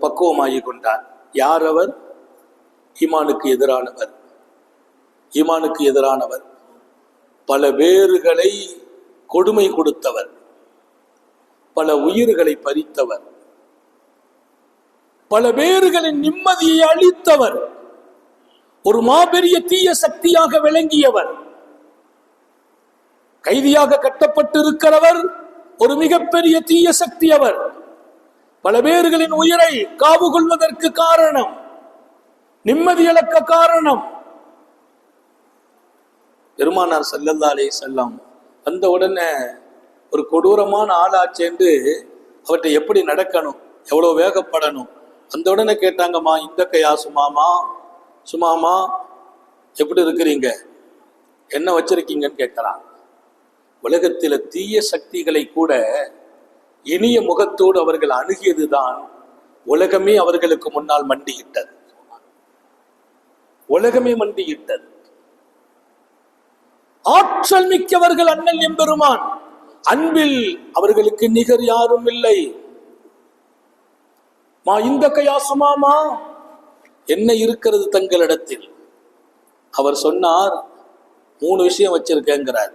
பக்குவமாகி கொண்டார். யார் அவர்? ஈமானுக்கு எதிரானவர். ஈமானுக்கு எதிரானவர், பல பேர்களை கொடுமை கொடுத்தவர், பல உயிர்களை பறித்தவர், பல பேர்களின் நிம்மதியை அளித்தவர், ஒரு மாபெரிய தீய சக்தியாக விளங்கியவர். கைதியாக கட்டப்பட்டிருக்கிறவர் ஒரு மிகப்பெரிய தீய சக்தி. அவர் பல பேர்களின் உயிரை காவு கொள்வதற்கு காரணம், நிம்மதி இழக்க காரணம். பெருமானார் ஸல்லல்லாஹு அலைஹி வஸல்லம் வந்த உடனே ஒரு கொடூரமான ஆளாச்சேன்று அவர்கிட்ட எப்படி நடக்கணும், எவ்வளவு வேகப்படணும். அந்த உடனே கேட்டாங்கம்மா, இந்த கையா சுமாமா எப்படி இருக்கிறீங்க, என்ன வச்சிருக்கீங்கன்னு கேட்கிறான். உலகத்தில தீய சக்திகளை கூட இனிய முகத்தோடு அவர்கள் அணுகியதுதான் உலகமே அவர்களுக்கு முன்னால் மண்டியிட்டது. உலகமே மண்டியிட்டது. ஆற்றல் மிக்கவர்கள் அண்ணல் எம்பெருமான். அன்பில் அவர்களுக்கு நிகர் யாரும் இல்லை. மா இந்த கையா சுமாமா, என்ன இருக்கிறது தங்களிடத்தில்? அவர் சொன்னார், 3 விஷயம் வச்சிருக்கேங்கிறார்.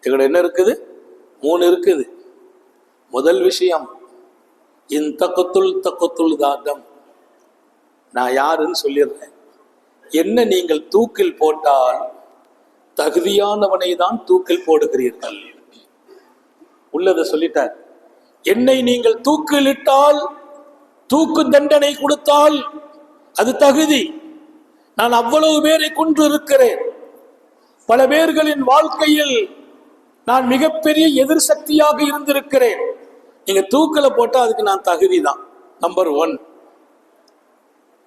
எங்கட என்ன இருக்குது? 3 இருக்குது. முதல் விஷயம், தக்கத்துள் தாதம். நான் யாருன்னு சொல்லிடுறேன். என்ன நீங்கள் தூக்கில் போட்டால் தகுதியானவனை தான் தூக்கில் போடுகிறீர்கள். உள்ளதை சொல்லிட்டார். என்னை நீங்கள் தூக்கில் இட்டால், தூக்கு தண்டனை கொடுத்தால் அது தகுதி. நான் அவ்வளவு பேரை கொன்று இருக்கிறேன். பல பேர்களின் வாழ்க்கையில் நான் மிகப்பெரிய எதிர் சக்தியாக இருந்திருக்கிறேன். நீங்க தூக்கில போட்டா அதுக்கு நான் தகுதி தான். நம்பர் 1.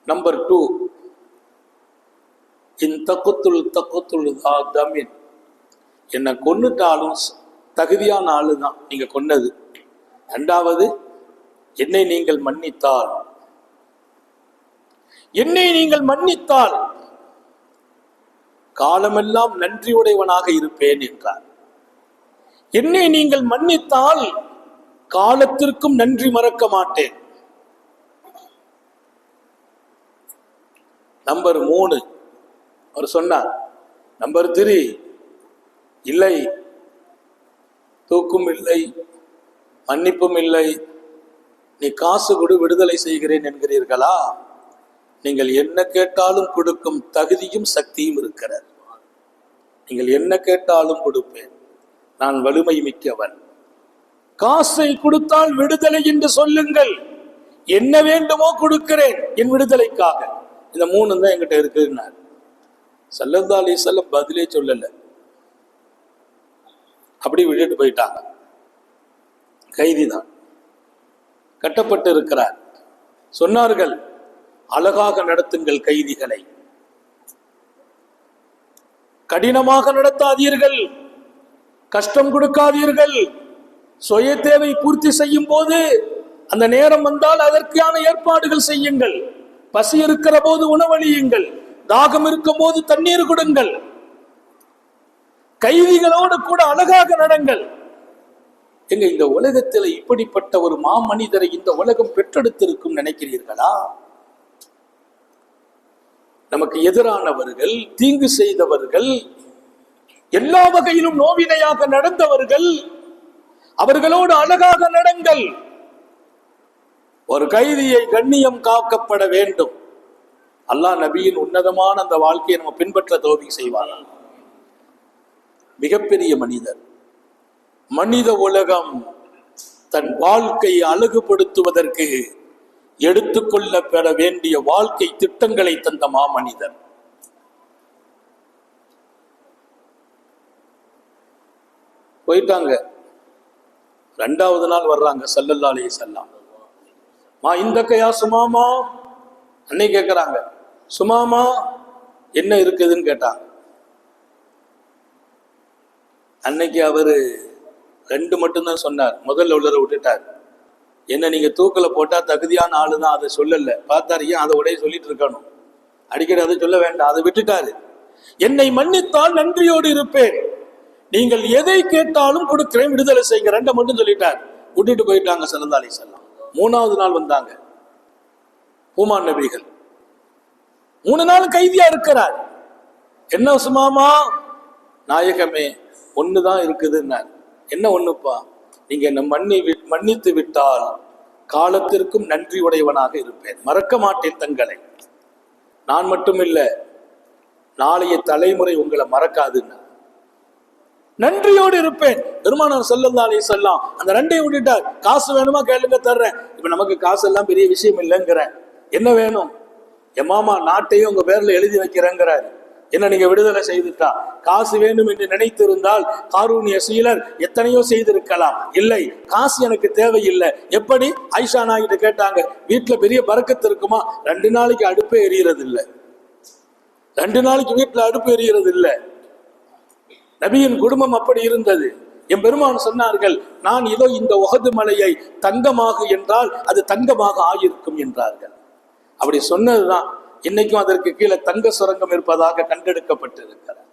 நம்பர் 2, என்னை கொன்னுட்டாலும் தகுதியான ஆளு தான் நீங்க கொன்னது. 2வது, என்னை நீங்கள் மன்னித்தால் காலமெல்லாம் நன்றியுடையவனாக இருப்பேன் என்றார். என்னை நீங்கள் மன்னித்தால் காலத்திற்கும் நன்றி மறக்க மாட்டேன். நம்பர் 3 அவர் சொன்னார். நம்பர் 3, இல்லை, தூக்கும் இல்லை, மன்னிப்பும் இல்லை, நீ காசு கொடு விடுதலை செய்கிறேன் என்கிறீர்களா? நீங்கள் என்ன கேட்டாலும் கொடுக்கும் தகுதியும் சக்தியும் இருக்கிறது. நீங்கள் என்ன கேட்டாலும் கொடுப்பேன், நான் வலிமை மிக்கவன். காசை கொடுத்தால் விடுதலை என்று சொல்லுங்கள், என்ன வேண்டுமோ கொடுக்கிறேன் என் விடுதலைக்காக. இந்த 3 தான் என்கிட்ட இருக்குன்னார். ஸல்லல்லாஹு அலைஹி வஸல்லம் பதிலே சொல்லல, அப்படி விட்டுட்டு போயிட்டாங்க. கைதிதான், கட்டப்பட்டு இருக்கிறார். சொன்னார்கள், அழகாக நடத்துங்கள் கைதிகளை, கடினமாக நடத்தாதீர்கள், கஷ்டம் கொடுக்காதீர்கள். சுய தேவை பூர்த்தி செய்யும் போது அந்த நேரம் வந்தால் அதற்கான ஏற்பாடுகள் செய்யுங்கள். பசி இருக்கிற போது உணவளியுங்கள், தாகம் இருக்கும் போது தண்ணீர் கொடுங்கள். கைதிகளோடு கூட அழகாக நடங்கள். எங்க இந்த உலகத்தில் இப்படிப்பட்ட ஒரு மாமனிதரை இந்த உலகம் பெற்றெடுத்திருக்கும் நினைக்கிறீர்களா? நமக்கு எதிரானவர்கள், தீங்கு செய்தவர்கள், எல்லா வகையிலும் நோவினையாக நடந்தவர்கள், அவர்களோடு அழகாக நடங்கள். ஒரு கைதியை கண்ணியம் காக்கப்பட வேண்டும். அல்லாஹ் நபியின் உன்னதமான அந்த வாழ்க்கையை நம்ம பின்பற்ற தௌஃபீக் செய்வார்கள். மிகப்பெரிய மனிதர். மனித உலகம் தன் வாழ்க்கையை அழகுபடுத்துவதற்கு எடுத்துக்கொள்ள பெற வேண்டிய வாழ்க்கை திட்டங்களை தந்த மாமனிதர். போயிட்டாங்க. 2வது நாள் வர்றாங்க ஸல்லல்லாஹு அலைஹி வஸல்லம். மா இந்தக்கையா சுமாமா, அன்னை கேட்கிறாங்க, சுமாமா என்ன இருக்குதுன்னு கேட்டாங்க. அன்னைக்கு அவரு 2 மட்டும்தான் சொன்னார். முதல்ல உள்ளதை விட்டுட்டார். என்ன நீங்க தூக்கல போட்டா தகுதியான ஆளுதான், அதை சொல்லல. பார்த்தாரு, ஏன் அதை உடைய சொல்லிட்டு இருக்கணும், அடிக்கடி அதை சொல்ல வேண்டாம், அதை விட்டுட்டாரு. என்னை மன்னித்தால் நன்றியோடு இருப்பேன், நீங்கள் எதை கேட்டாலும் கொடுக்கிறேன், விடுதலை செய்யுங்க. 2 மட்டும் சொல்லிட்டார், விட்டுட்டு போயிட்டாங்க ஸல்லல்லாஹு அலைஹி வஸல்லம். 3வது நாள் வந்தாங்க ஹுமான் நபிகள். 3 நாள் கைதியா இருக்கிறார். என்ன சுமாமா? நாயகமே, ஒண்ணுதான் இருக்குதுன்னார். என்ன ஒண்ணுப்பா? நீங்க என்ன மன்னித்து விட்டால் காலத்திற்கும் நன்றி உடையவனாக இருப்பேன், மறக்க மாட்டேன் தங்களை. நான் மட்டும் இல்ல, நாளைய தலைமுறை உங்களை மறக்காதுன்னா நன்றியோடு இருப்பேன். பெருமானார் ஸல்லல்லாஹு அலைஹி வஸல்லம் அந்த 2ஐயும் விட்டுட்டார். காசு வேணுமா கேளுங்க, தர்றேன். இப்ப நமக்கு காசு எல்லாம் பெரிய விஷயம் இல்லைங்கிறேன். என்ன வேணும்? என் மாமா நாட்டையும் உங்க பேர்ல எழுதி வைக்கிறேங்கிறாரு. என்ன நீங்க விடுதலை செய்துட்டா? காசு வேண்டும் என்று நினைத்திருந்தால் காரூனிய சீலர் எத்தனையோ செய்திருக்கலாம். இல்லை, காசு எனக்கு தேவையில்லை. எப்படி? ஆயிஷா நாய்கிட்ட கேட்டாங்க, வீட்டுல பெரிய பரக்கத்து இருக்குமா? 2 நாளைக்கு அடுப்பே எரியறது இல்லை. 2 நாளைக்கு வீட்டுல அடுப்பு எரியறது இல்லை. நபியின் குடும்பம் அப்படி இருந்தது. என் பெருமான் சொன்னார்கள், நான் இதோ இந்த உஹது மலையை தங்கமாக என்றால் அது தங்கமாக ஆயிருக்கும் என்றார்கள். அப்படி சொன்னதுதான் இன்னைக்கும் அதற்கு கீழே தங்க சுரங்கம் இருப்பதாக கண்டெடுக்கப்பட்டிருக்கிறார்.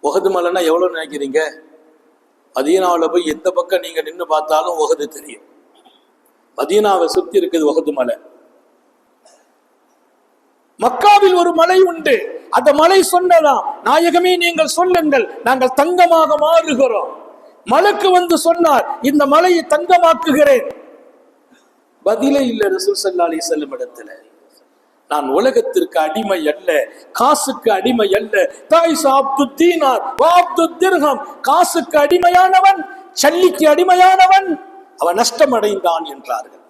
உஹது மலைன்னா எவ்வளவு நினைக்கிறீங்க? மதீனாவில் போய் எந்த பக்கம் நீங்க நின்று பார்த்தாலும் உஹது தெரியும். மதீனாவை சுத்தி இருக்குது உஹது மலை. மக்காவில் ஒரு மலை உண்டு. அந்த மலை சொன்னதாம், நாயகமே நீங்கள் சொல்லுங்கள், நாங்கள் தங்கமாக மாறுகிறோம். மலைக்கு வந்து சொன்னார், இந்த மலையை தங்கமாக்குகிறேன். பதிலே இல்லை ரசூல் ஸல்லல்லாஹு அலைஹி வஸல்லம் இடத்துல. நான் உலகத்திற்கு அடிமை அல்ல, காசுக்கு அடிமை அல்ல. தாயிஸ் அப்துத் தீனார் வ அப்துத் திர்ஹம். காசுக்கு அடிமையானவன், சல்லிக்கு அடிமையானவன் அவன் நஷ்டம் அடைந்தான் என்றார்கள்.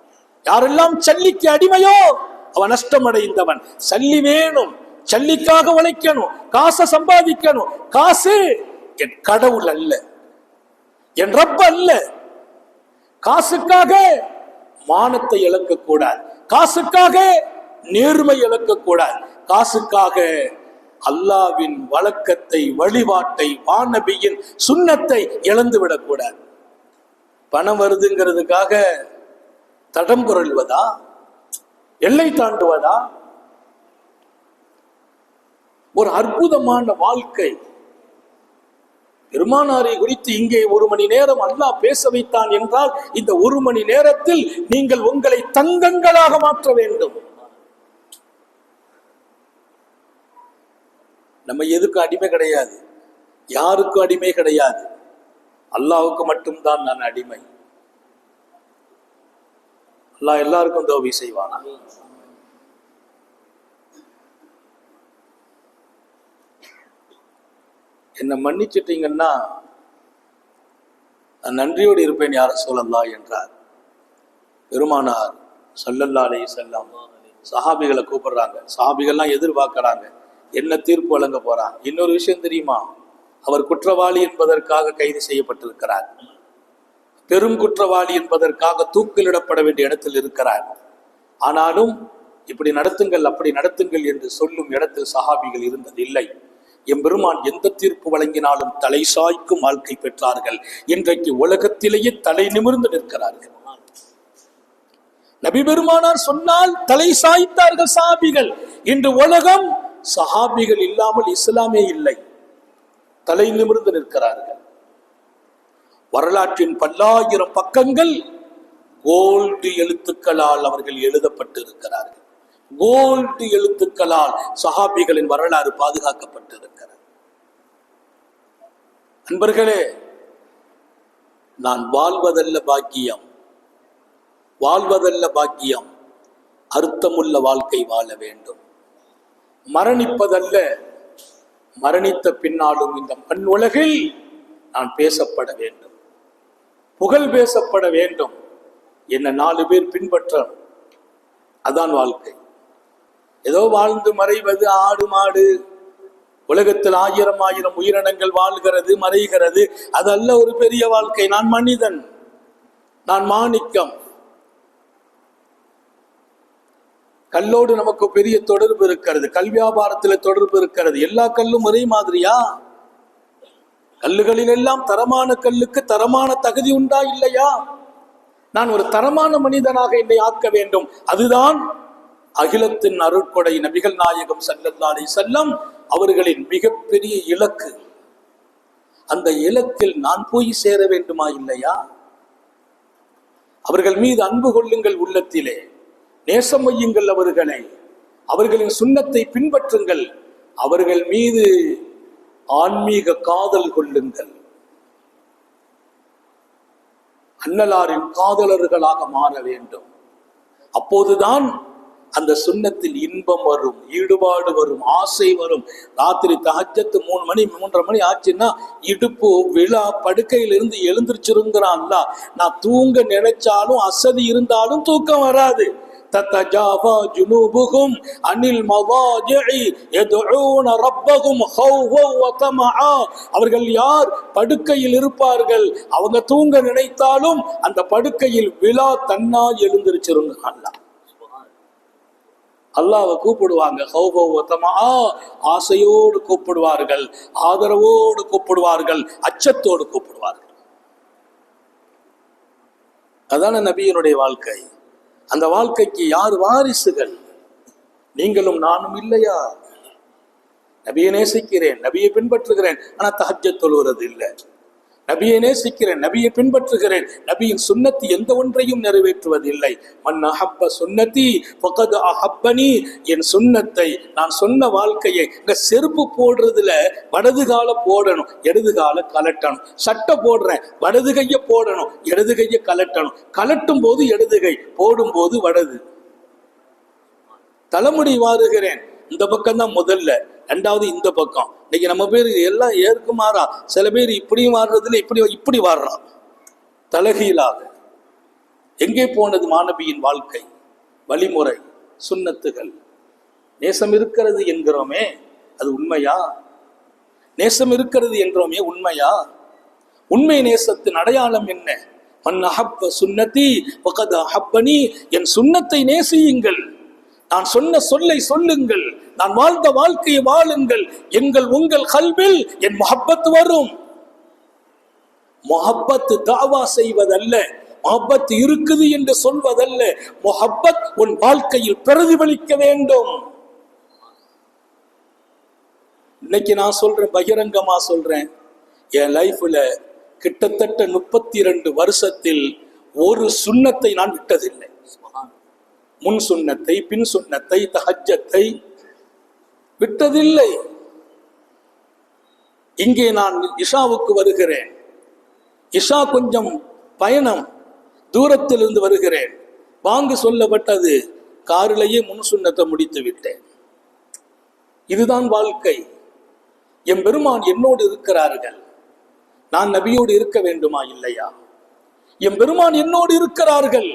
யாரெல்லாம் சல்லிக்கு அடிமையோ அவன் நஷ்டம் அடைந்தவன். சல்லி வேணும், சல்லிக்காக உழைக்கணும், காசை சம்பாதிக்கணும். காசு என் கடவுள் அல்ல, என் ரப்ப அல்ல. காசுக்காக மானத்தை இழக்கக்கூடாது, காசுக்காக நேர்மை இழக்கக்கூடாது, காசுக்காக அல்லாவின் வழக்கத்தை, வழிபாட்டை, வானபியின் சுன்னத்தை இழந்து விடக்கூடாது. பணம் வருதுங்கிறதுக்காக தடம் புரள்வதா, எல்லை தாண்டுவதா? ஒரு அற்புதமான வாழ்க்கை. பெருமானாரை குறித்து இங்கே 1 மணி நேரம் அல்லாஹ் பேச வைத்தான் என்றால் இந்த 1 மணி நேரத்தில் நீங்கள் உங்களை தங்கங்களாக மாற்ற வேண்டும். நம்ம எதுக்கு அடிமை கிடையாது, யாருக்கும் அடிமை கிடையாது. அல்லாஹ்வுக்கு மட்டும்தான் நான் அடிமை. அல்லாஹ் எல்லாருக்கும் தௌபி செய்வானா. என்னை மன்னிச்சிட்டீங்கன்னா நான் நன்றியோடு இருப்பேன் யார சொல்லலாம் என்றார் பெருமானார் ஸல்லல்லாஹு அலைஹி வஸல்லம். சஹாபிகளை கூப்பிடுறாங்க. சஹாபிகள்லாம் எதிர்பார்க்கறாங்க என்ன தீர்ப்பு வழங்க போறாங்க. இன்னொரு விஷயம் தெரியுமா, அவர் குற்றவாளி என்பதற்காக கைது செய்யப்பட்டிருக்கிறார். பெரும் குற்றவாளி என்பதற்காக தூக்கிலிடப்பட வேண்டிய இடத்தில் இருக்கிறார். ஆனாலும் இப்படி நடத்துங்கள் அப்படி நடத்துங்கள் என்று சொல்லும் இடத்தில் சஹாபிகள் இருந்ததில்லை. எம்பெருமான் எந்த தீர்ப்பு வழங்கினாலும் தலை சாய்க்கும் வாழ்க்கை பெற்றார்கள். இன்றைக்கு உலகத்திலேயே தலை நிமிர்ந்து நிற்கிறார்கள். நபி பெருமானார் சொன்னால் தலை சாய்த்தார்கள் சஹாபிகள். இன்று உலகம் சஹாபிகள் இல்லாமல் இஸ்லாமே இல்லை, தலை நிமிர்ந்து நிற்கிறார்கள். வரலாற்றின் பல்லாயிரம் பக்கங்கள் கோல்டு எழுத்துக்களால் அவர்கள் எழுதப்பட்டு இருக்கிறார்கள். கோல்டு எழுத்துக்களால் சஹாபிகளின் வரலாறு பாதுகாக்கப்பட்டிருக்கிறது. நண்பர்களே, நான் வாழ்வதல்ல பாக்கியம், வாழ்வதல்ல பாக்கியம், அர்த்தமுள்ள வாழ்க்கை வாழ வேண்டும். மரணிப்பதல்ல, மரணித்த பின்னாலும் இந்த மண் உலகில் நான் பேசப்பட வேண்டும், புகழ் பேசப்பட வேண்டும், என்ன 4 பேர் பின்பற்ற, அதான் வாழ்க்கை. ஏதோ வாழ்ந்து மறைவது ஆடு மாடு, உலகத்தில் 1000 உயிரினங்கள் வாழ்கிறது மறைகிறது, அதல்ல ஒரு பெரிய வாழ்க்கை. நான் மனிதன், நான் மாணிக்கம். கல்லோடு நமக்கு பெரிய தொடர்பு இருக்கிறது, கல் வியாபாரத்தில் தொடர்பு இருக்கிறது. எல்லா கல்லும் ஒரே மாதிரியா? கல்லுகளில் எல்லாம் தரமான கல்லுக்கு தரமான தகுதி உண்டா இல்லையா? நான் ஒரு தரமான மனிதனாக என்னை ஆக்க வேண்டும். அதுதான் அகிலத்தின் அருட்கொடை நபிகள் நாயகம் ஸல்லல்லாஹு அலைஹி வஸல்லம் அவர்களின் மிகப்பெரிய இலக்கு. அந்த இலக்கில் நான் போய் சேர வேண்டுமா இல்லையா? அவர்கள் மீது அன்பு கொள்ளுங்கள், உள்ளத்திலே நேசம் வையுங்கள் அவர்களை, அவர்களின் சுன்னத்தை பின்பற்றுங்கள், அவர்கள் மீது ஆன்மீக காதல் கொள்ளுங்கள், அன்னலாரின் காதலர்களாக மாற வேண்டும். அப்போதுதான் அந்த சுன்னத்தில் இன்பம் வரும், ஈடுபாடு வரும், ஆசை வரும். ராத்திரி தஹஜ்ஜத் 3 மணி 3:30 மணி ஆச்சுன்னா இடுப்பு விழா, படுக்கையிலிருந்து எழுந்திருச்சிருங்கிறான்ல. நான் தூங்க நினைச்சாலும் அசதி இருந்தாலும் தூக்கம் வராது. தத்தஜாஃபா ஜுனூபுஹும் அனில் மவாஜிஇ யதுஊன ரப்பஹும் ஹௌஃபன் வ தமஆ. அவர்கள் யார்? படுக்கையில் இருப்பார்கள். அவங்க தூங்க நினைத்தாலும் அந்த படுக்கையில் விழா தன்னா எழுந்திருச்சிருங்கிறான்ல. அல்லாஹ்வை கூப்பிடுவாங்க, ஹௌஃபன் வ தமஆ, ஆசையோடு கூப்பிடுவார்கள், ஆதரவோடு கூப்பிடுவார்கள், அச்சத்தோடு கூப்பிடுவார்கள். அதான நபியினுடைய வாழ்க்கை. அந்த வாழ்க்கைக்கு யார் வாரிசுகள்? நீங்களும் நானும் இல்லையா? நபியை நேசிக்கிறேன், நபியை பின்பற்றுகிறேன், ஆனா தஹஜ்ஜத் தொழுவது இல்லை. நபியை நேசிக்கிறேன், நபியை பின்பற்றுகிறேன், நபியின் சுன்னத்தி எந்த ஒன்றையும் நிறைவேற்றுவதில்லை. மன் அஹப்ப சுன்னதி ஃபகத் அஹப்பனி. என் சுன்னத்தை, நான் சொன்ன வாழ்க்கையை, இந்த செருப்பு போடுறதுல வலது கால போடணும், இடது கால கலட்டணும். சட்டை போடுறேன், வலது கையை போடணும், இடது கையை கலட்டணும். கலட்டும் போது இடது கை, போடும் போது வலது. தலைமுடி வாருகிறேன், இந்த பக்கம் தான் முதல்ல, 2வது இந்த பக்கம். இன்னைக்கு நம்ம பேர் எல்லாம் ஏற்குமாறா, சில பேர் இப்படியும் வாடுறதுல இப்படி வாடுறான் தலகீழாக. எங்கே போனது மாணவியின் வாழ்க்கை, வழிமுறை, சுன்னத்துகள்? நேசம் இருக்கிறது என்கிறோமே, அது உண்மையா? நேசம் இருக்கிறது என்றோமே, உண்மையா? உண்மை நேசத்தின் அடையாளம் என்ன? மன் அஹப்ப சுன்னதி ஃபகத் அஹப்பனி. என் சுன்னத்தை நேசியுங்கள், நான் சொன்ன சொல்லை சொல்லுங்கள், நான் வாழ்ந்த வாழ்க்கையை வாழுங்கள். உங்கள் கல்வில் என் முஹப்பத் வரும். முஹப்பத் தாவா செய்வதல்ல, முஹப்பத் இருக்குது என்று சொல்வதல்ல. முஹப்பத் உன் வாழ்க்கையில் பிரதிபலிக்க வேண்டும். இன்னைக்கு நான் சொல்றேன், பகிரங்கமா சொல்றேன், என் லைஃப்ல கிட்டத்தட்ட 32 வருஷத்தில் ஒரு சுன்னத்தை நான் விட்டதில்லை. முன் சுன்னத்தை, பின் சுன்னத்தை, தஹஜ்ஜத்தை விட்டதில்லை. இங்கே நான் இஷாவுக்கு வருகிறேன், இஷா கொஞ்சம் பயணம், தூரத்திலிருந்து வருகிறேன். வாங்கு சொல்லப்பட்டது, காரிலேயே முன் சுன்னத்தை முடித்து விட்டேன். இதுதான் வாழ்க்கை. என் பெருமான் என்னோடு இருக்கிறார்கள், நான் நபியோடு இருக்க வேண்டுமா இல்லையா? என் பெருமான் என்னோடு இருக்கிறார்கள்,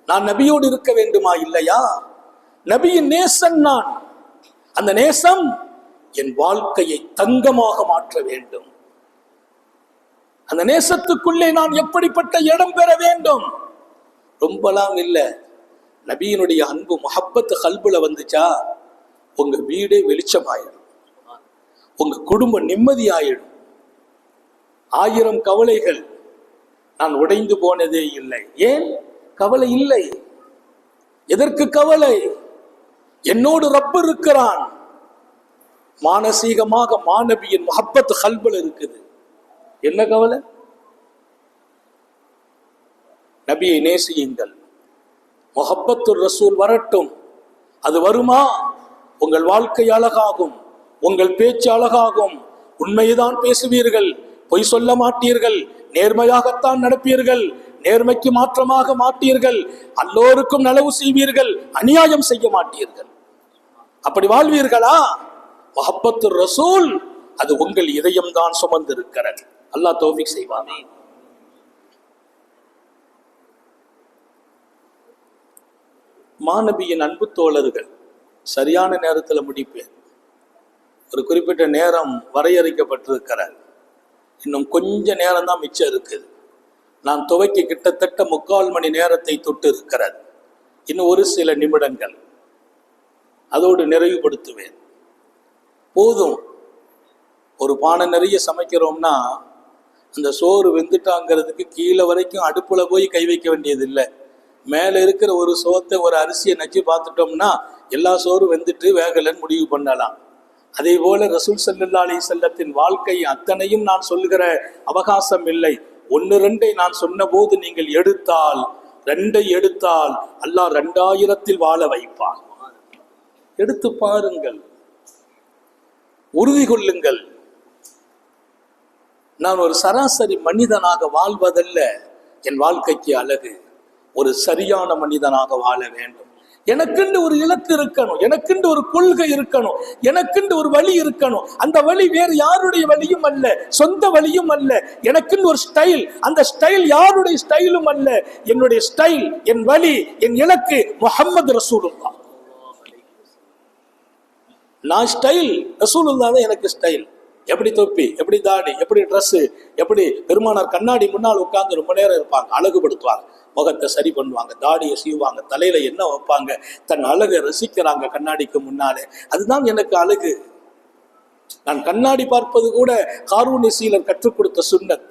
நான் நபியோடு இருக்க வேண்டுமா இல்லையா? நபியின் நேசன் நான். அந்த நேசம் என் வாழ்க்கையை தங்கமாக மாற்ற வேண்டும். அந்த நேசத்துக்குள்ளே நான் எப்படிப்பட்ட இடம் பெற வேண்டும்? ரொம்பலாம் இல்லை, நபியினுடைய அன்பு முஹப்பத்து கல்புல வந்துச்சா உங்க வீடே வெளிச்சமாயிடும், உங்க குடும்பம் நிம்மதியாயிடும். 1000 கவலைகள், நான் உடைந்து போனதே இல்லை. ஏன் கவலை இல்லை? எதற்கு கவலை? என்னோடு ரப்பு இருக்கிறான். மானசீகமாக மாநபியின் முஹப்பத் கல்புல இருக்குது. என்ன கவலை? நபியை நேசியுங்கள், முஹப்பத்துர் ரசூல் வரட்டும். அது வருமா? உங்கள் வாழ்க்கை அழகாகும், உங்கள் பேச்சு அழகாகும், உண்மையைதான் பேசுவீர்கள், பொய் சொல்ல மாட்டீர்கள், நேர்மையாகத்தான் நடப்பீர்கள், நேர்மைக்கு மாற்றமாக மாட்டீர்கள், எல்லோருக்கும் நலவு செய்வீர்கள், அநியாயம் செய்ய மாட்டீர்கள். அப்படி வாழ்வீர்களா? முஹப்பத்துர் ரசூல் அது உங்கள் இதயம் தான் சுமந்திருக்கிறது. அல்லாஹ் தௌஃபீக் செய்வானே. மாநபியின் அன்பு தோழர்கள் சரியான நேரத்தில் முடிப்பேன். ஒரு குறிப்பிட்ட நேரம் வரையறுக்கப்பட்டிருக்கிறார். இன்னும் கொஞ்ச நேரம் தான் மிச்சம் இருக்குது. நான் துவக்கி கிட்டத்தட்ட 3/4 மணி நேரத்தை தொட்டு இருக்கிறது. இன்னும் ஒரு சில நிமிடங்கள் அதோடு நிறைவுபடுத்துவேன். போதும். ஒரு பானை நிறைய சமைக்கிறோம்னா அந்த சோறு வெந்துட்டாங்கிறதுக்கு கீழே வரைக்கும் அடுப்புல போய் கை வைக்க வேண்டியது இல்லை. மேலே இருக்கிற ஒரு சோத்தை, ஒரு அரிசியை நச்சு பார்த்துட்டோம்னா எல்லா சோறும் வெந்துட்டு வேகலன்னு முடிவு பண்ணலாம். அதே போல ரசூல் ஸல்லல்லாஹு அலைஹி வஸல்லத்தின் வாழ்க்கை அத்தனையும் நான் சொல்லுகிற அவகாசம் இல்லை. 1-2 நான் சொன்ன போது நீங்கள் எடுத்தால், 2 எடுத்தால் அல்லாஹ் 2000 வாழ வைப்பான். எடுத்து பாருங்கள், உறுதி கொள்ளுங்கள். நான் ஒரு சராசரி மனிதனாக வாழ்வதல்ல என் வாழ்க்கைக்கு அழகு. ஒரு சரியான மனிதனாக வாழ வேண்டும். எனக்குண்டு ஒரு இலக்கு இருக்கணும், எனக்குண்டு ஒரு கொள்கை இருக்கணும், எனக்குண்டு ஒரு வழி இருக்கணும். அந்த வழி வேறு யாருடைய வழியும் அல்ல, சொந்த வழியும் அல்ல. எனக்குன்னு ஒரு ஸ்டைல், அந்த ஸ்டைல் யாருடைய ஸ்டைலும் அல்ல. என்னுடைய ஸ்டைல், என் வழி, என் இலக்கு முஹம்மது ரசூலுல்லாஹ். நான் ஸ்டைல், ரசூலுல்லாஹ் தான் எனக்கு ஸ்டைல். எப்படி தொப்பி, எப்படி தாடி, எப்படி ட்ரெஸ், எப்படி பெருமானார் கண்ணாடி முன்னால் உட்கார்ந்து ரொம்ப நேரம் இருப்பாங்க, அழகுபடுத்துவாங்க, முகத்தை சரி பண்ணுவாங்க, தாடியை சீவாங்க, தலையில என்ன வைப்பாங்க, தன் அழகை ரசிக்கிறாங்க கண்ணாடிக்கு முன்னாலே. அதுதான் எனக்கு அழகு. நான் கண்ணாடி பார்ப்பது கூட ஹாரூன் நசீலர் கற்றுக் கொடுத்த சுன்னத்.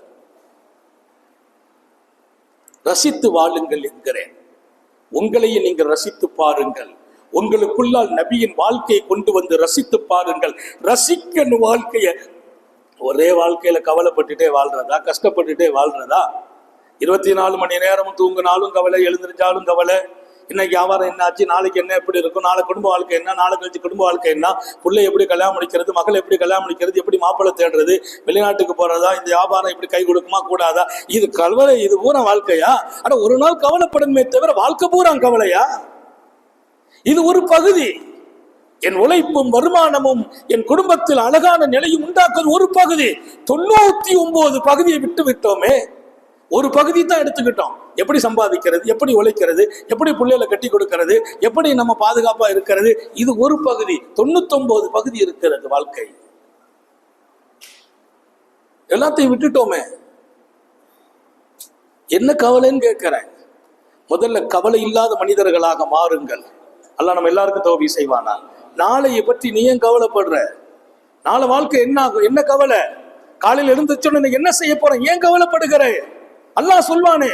ரசித்து வாழுங்கள் என்கிறேன். உங்களையும் நீங்கள் ரசித்து பாருங்கள். உங்களுக்குள்ளால் நபியின் வாழ்க்கையை கொண்டு வந்து ரசித்து பாருங்கள். ரசிக்கணும் வாழ்க்கைய. ஒரே வாழ்க்கையில கவலைப்பட்டுட்டே வாழ்றதா, கஷ்டப்பட்டுட்டே வாழ்றதா? 24 மணி நேரமும் தூங்கினாலும் கவலை, எழுந்திருச்சாலும் கவலை. இன்னைக்கு வியாபாரம் என்ன ஆச்சு, நாளைக்கு என்ன எப்படி இருக்கும், நாளை குடும்ப வாழ்க்கை என்ன, நாளை கழிச்சு குடும்ப வாழ்க்கை என்ன, பிள்ளை எப்படி கல்யாணம் முடிக்கிறது, மகள் எப்படி கல்யாணம் முடிக்கிறது, எப்படி மாப்பிள்ளை தேடுறது, வெளிநாட்டுக்கு போறதா, இந்த வியாபாரம் இப்படி கை கொடுக்குமா கூடாதா, இது கவலை. இது பூரா வாழ்க்கையா? ஆனா ஒரு நாள் கவலைப்படணுமே தவிர வாழ்க்கை பூரா கவலையா? இது ஒரு பகுதி. என் உழைப்பும் வருமானமும் என் குடும்பத்தில் அழகான நிலையும் உண்டாக்குறது ஒரு பகுதி. 99 பகுதியை விட்டு விட்டோமே, ஒரு பகுதி தான் எடுத்துக்கிட்டோம். எப்படி சம்பாதிக்கிறது, எப்படி உழைக்கிறது, எப்படி பிள்ளைகளை கட்டி கொடுக்கிறது, எப்படி நம்ம பாதுகாப்பா இருக்கிறது, இது ஒரு பகுதி. 99 பகுதி இருக்கிறது வாழ்க்கை. எல்லாத்தையும் விட்டுட்டோமே. என்ன கவலைன்னு கேட்கிறேன். முதல்ல கவலை இல்லாத மனிதர்களாக மாறுங்கள். அல்லாஹ் நம்ம எல்லாருக்கும் தௌஃபீக் செய்வானா? நாளையை பற்றி நீ ஏன் கவலைப்படுற? நாளை வாழ்க்கை என்ன ஆகும்? என்ன கவலை? காலையில் எழுந்துச்சோன்னு என்ன செய்ய போறேன், ஏன் கவலைப்படுகிற? அல்லாஹ் சொல்வானே,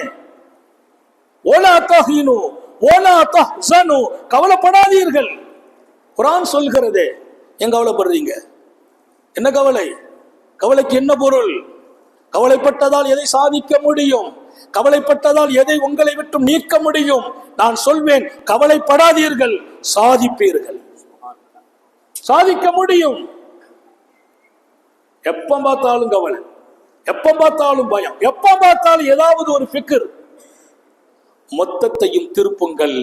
ஓலா தஹீனு ஓலா தஹ்ஸனு, கவலைப்படாதீர்கள். குர்ஆன் சொல்கிறதே, ஏன் கவலைப்படுறீங்க? என்ன கவலை? கவலைக்கு என்ன பொருள்? கவலைப்பட்டதால் எதை சாதிக்க முடியும்? கவலைப்பட்டதால் எதை உங்களை விட்டு நீக்க முடியும்? நான் சொல்வேன், கவலைப்படாதீர்கள், சாதிப்பீர்கள். சாதிக்க முடியும். எப்ப பார்த்தாலும் கவலை, எப்ப பார்த்தாலும் பயம், எப்ப பார்த்தாலும் ஏதாவது ஒரு ஃபிக்ர். மொத்தத்தையும் திருப்புங்கள்.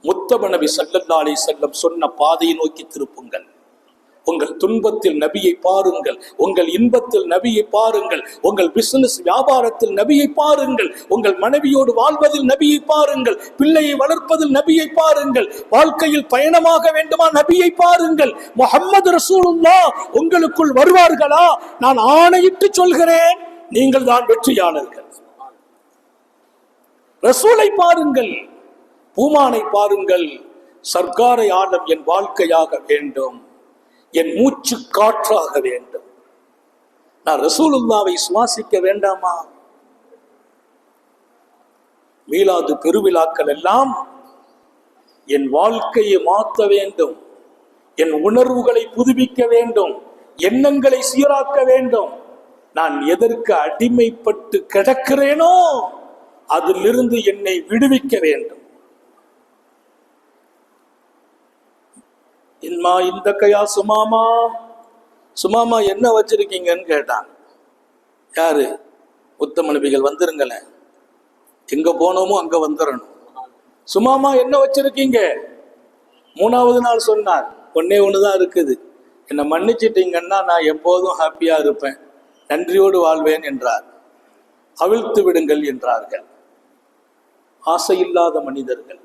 முத்தப நபி ஸல்லல்லாஹு அலைஹி வஸல்லம் சொன்ன பாதையை நோக்கி திருப்புங்கள். உங்கள் துன்பத்தில் நபியை பாருங்கள், உங்கள் இன்பத்தில் நபியை பாருங்கள், உங்கள் பிசினஸ் வியாபாரத்தில் நபியை பாருங்கள், உங்கள் மனைவியோடு வாழ்வதில் நபியை பாருங்கள், பிள்ளையை வளர்ப்பதில் நபியை பாருங்கள், வாழ்க்கையில் பயணமாக வேண்டுமா நபியை பாருங்கள். முஹம்மது ரசூலுல்லாஹ் உங்களுக்குள் வருவார்களா? நான் ஆணையிட்டு சொல்கிறேன், நீங்கள் தான் வெற்றியாளர்கள். ரசூலை பாருங்கள், பூமானை பாருங்கள். சர்க்காரை ஆலம் என் வாழ்க்கையாக வேண்டும், என் மூச்சு காற்றாக வேண்டும். நான் ரசூலுல்லாவை சுவாசிக்க வேண்டாமா? மீலாது பெருவிழாக்கள் எல்லாம் என் வாழ்க்கையை மாற்ற வேண்டும், என் உணர்வுகளை புதுப்பிக்க வேண்டும், எண்ணங்களை சீராக்க வேண்டும். நான் எதற்கு அடிமைப்பட்டு கிடக்கிறேனோ அதிலிருந்து என்னை விடுவிக்க வேண்டும். இன்மா இந்த கையா சுமாமா, சுமாமா என்ன வச்சிருக்கீங்கன்னு கேட்டான். யாரு? உத்தம நபிகள். வந்துருங்களேன், எங்க போனோமோ அங்க வந்துடணும். சுமாமா என்ன வச்சிருக்கீங்க? மூணாவது நாள் சொன்னார், ஒன்னே ஒண்ணுதான் இருக்குது, என்னை மன்னிச்சிட்டீங்கன்னா நான் எப்போதும் ஹாப்பியா இருப்பேன், நன்றியோடு வாழ்வேன் என்றார். அவிழ்த்து விடுங்கள் என்றார்கள். ஆசையில்லாத மனிதர்கள்,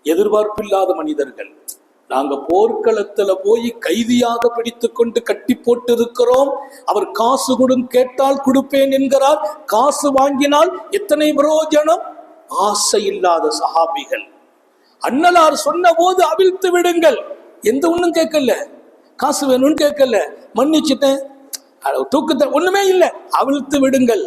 எதிர்பார்ப்பில்லாத மனிதர்கள். நாங்க போர்க்களத்துல போய் கைதியாக பிடித்து கொண்டு கட்டி போட்டு இருக்கிறோம். அவர் காசு கொடுங்க கேட்டால் கொடுப்பேன் என்கிறார், காசு வாங்கினால் எத்தனை பிரயோஜனம்? ஆசை இல்லாத சஹாபிகள். அண்ணலார் சொன்ன போது அவிழ்த்து விடுங்கள், எந்த ஒண்ணும் கேட்கல, காசு வேணும்னு கேட்கல, மன்னிச்சுட்டேன், தூக்கத்தை ஒண்ணுமே இல்லை, அவிழ்த்து விடுங்கள்.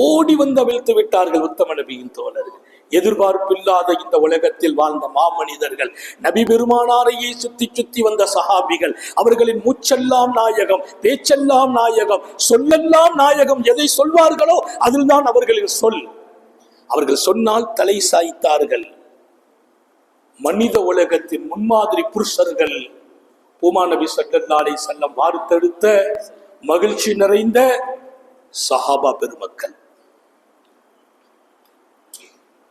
ஓடி வந்து அவிழ்த்து விட்டார்கள் உத்தம நபியின் தோழர்கள். எதிர்பார்ப்பில்லாத இந்த உலகத்தில் வாழ்ந்த மாமனிதர்கள், நபி பெருமானாரையே சுத்தி சுத்தி வந்த சஹாபிகள். அவர்களின் மூச்செல்லாம் நாயகம், பேச்செல்லாம் நாயகம், சொல்லெல்லாம் நாயகம். எதை சொல்வார்களோ அதில்தான் அவர்களின் சொல். அவர்கள் சொன்னால் தலை சாய்த்தார்கள். மனித உலகத்தின் முன்மாதிரி புருஷர்கள். பூமா நபி ஸல்லல்லாஹு அலைஹி வஸல்லம் வார்த்தெடுத்த மகிழ்ச்சி நிறைந்த சஹாபா பெருமக்கள்.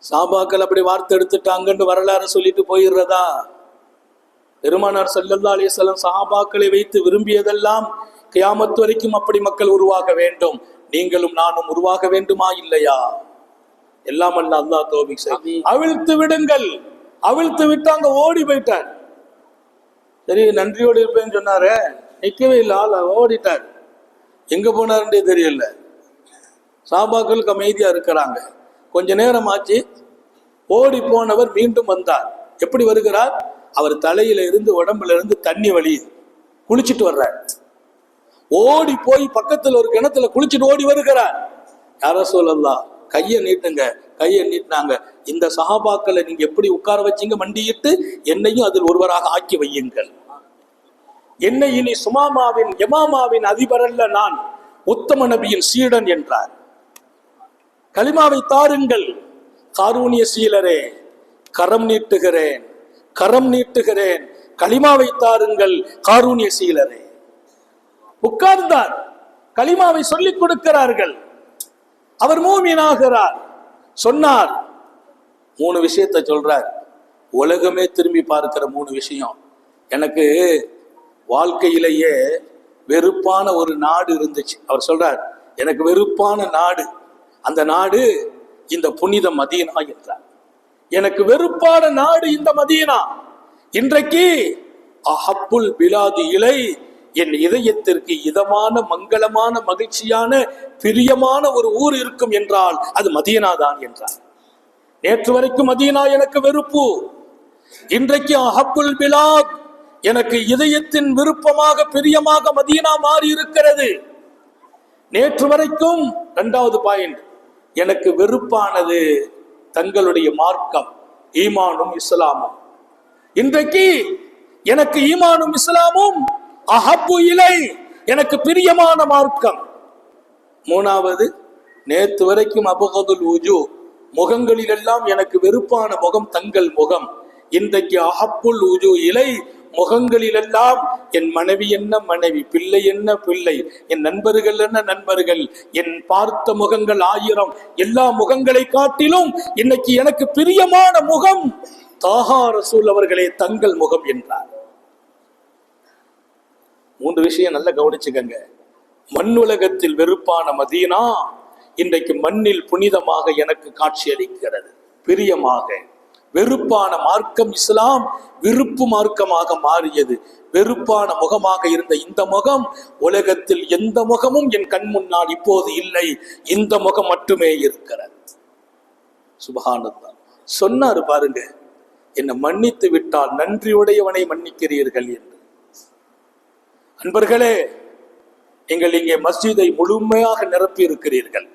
சாபாக்கள் அப்படி வார்த்தை எடுத்துட்டாங்கன்னு வரலாறு சொல்லிட்டு போயிடுறதா? பெருமானார் ஸல்லல்லாஹு அலைஹி வஸல்லம் சஹாபாக்களை வைத்து விரும்பியதெல்லாம் கியாமத் வரைக்கும் அப்படி மக்கள் உருவாக வேண்டும், நீங்களும் நானும் உருவாக வேண்டுமா இல்லையா? எல்லாம் அல்ல அல்லாஹ் தௌஃபீக் செய்ய. அவிழ்த்து விடுங்கள். அவிழ்த்து விட்டாங்க, ஓடி போயிட்டார். சரி, நன்றியோடு இருப்பேன்னு சொன்னாரு, நிக்கவே இல்லை, ஆள் ஓடிட்டார். எங்க போனாருன்றே தெரியல. சஹாபாக்களுக்கு அமைதியா இருக்கிறாங்க. கொஞ்ச நேரம் ஆச்சு, ஓடி போனவர் மீண்டும் வந்தார். எப்படி வருகிறார்? அவர் தலையில இருந்து உடம்புல இருந்து தண்ணி வழியுது, குளிச்சுட்டு வர்றார். ஓடி போய் பக்கத்துல ஒரு கிணத்துல குளிச்சுட்டு ஓடி வருகிறார். யார ரசூலல்லாஹ், கையை நீட்டுங்க. கையை நீட்டினாங்க. இந்த சஹாபாக்களை நீங்க எப்படி உட்கார வச்சீங்க மண்டியிட்டு, என்னையும் அதில் ஒருவராக ஆக்கி வையுங்கள். என்னை இனி சுமாமாவின் யமாமாவின் அதிபர் அல்ல, நான் உத்தம நபியின் சீடன் என்றார். கலிமாவை தாருங்கள். காரூணிய சீலரே, கரம் நீட்டுகிறேன், கரம் நீட்டுகிறேன், கலிமாவை தாருங்கள் காரூணிய சீலரே. உட்கார்ந்தார். கலிமாவை சொல்லிக் கொடுக்கிறார்கள். அவர் மூமினாகிறார். சொன்னார், 3 விஷயத்தை சொல்றார். உலகமே திரும்பி பார்க்கிற 3 விஷயம். எனக்கு வாழ்க்கையிலேயே வெறுப்பான ஒரு நாடு இருந்துச்சு. அவர் சொல்றார், எனக்கு வெறுப்பான நாடு, அந்த நாடு இந்த புனித மதீனா என்றார். எனக்கு வெறுப்பான நாடு இந்த மதீனா. இன்றைக்கு அஹப்புல் பிலாது இலை, என் இதயத்திற்கு இதமான மங்களமான மகிழ்ச்சியான பிரியமான ஒரு ஊர் இருக்கும் என்றால் அது மதீனா தான் என்றார். நேற்று வரைக்கும் மதீனா எனக்கு வெறுப்பு, இன்றைக்கு அஹப்புல் பிலாத் எனக்கு இதயத்தின் விருப்பமாக பிரியமாக மதீனா மாறி இருக்கிறது. நேற்று வரைக்கும் 2வது பாயிண்ட், எனக்கு வெறுப்பானது தங்களுடைய மார்க்கம், ஈமானும் இஸ்லாமும். இன்றைக்கு எனக்கு ஈமானும் இஸ்லாமும் அஹப்பு இலை, எனக்கு பிரியமான மார்க்கம். 3வது, நேற்று வரைக்கும் அபகதுல் உஜூ, முகங்களில் எல்லாம் எனக்கு வெறுப்பான முகம் தங்கள் முகம். இன்றைக்கு அஹப்புல் உஜூ இலை, முகங்களில் எல்லாம் என் மனைவி என்ன மனைவி, பிள்ளை என்ன பிள்ளை, என் நண்பர்கள் என்ன நண்பர்கள், என் பார்த்த முகங்கள் 1000, எல்லா முகங்களை காட்டிலும் இன்னைக்கு எனக்கு பிரியமான முகம் தாஹா ரசூல் அவர்களே தங்கள் முகம் என்றார். 3 விஷயம் நல்லா கவனிச்சுக்கங்க. மண்ணுலகத்தில் வெறுப்பான மதீனா இன்றைக்கு மண்ணில் புனிதமாக எனக்கு காட்சி அளிக்கிறது, பிரியமாக. வெறுப்பான மார்க்கம் இஸ்லாம் விருப்பு மார்க்கமாக மாறியது. வெறுப்பான முகமாக இருந்த இந்த முகம் உலகத்தில் எந்த முகமும் என் கண் முன்னால் இப்போது இல்லை, இந்த முகம் மட்டுமே இருக்கிறது. சுப்ஹானல்லாஹ். சொன்னாரு பாருங்க, என்னை மன்னித்து விட்டால் நன்றியுடையவனை மன்னிக்கிறீர்கள் என்று. அன்பர்களே, நீங்கள் இங்கே மஸ்ஜிதை முழுமையாக நிரப்பி இருக்கிறீர்கள்.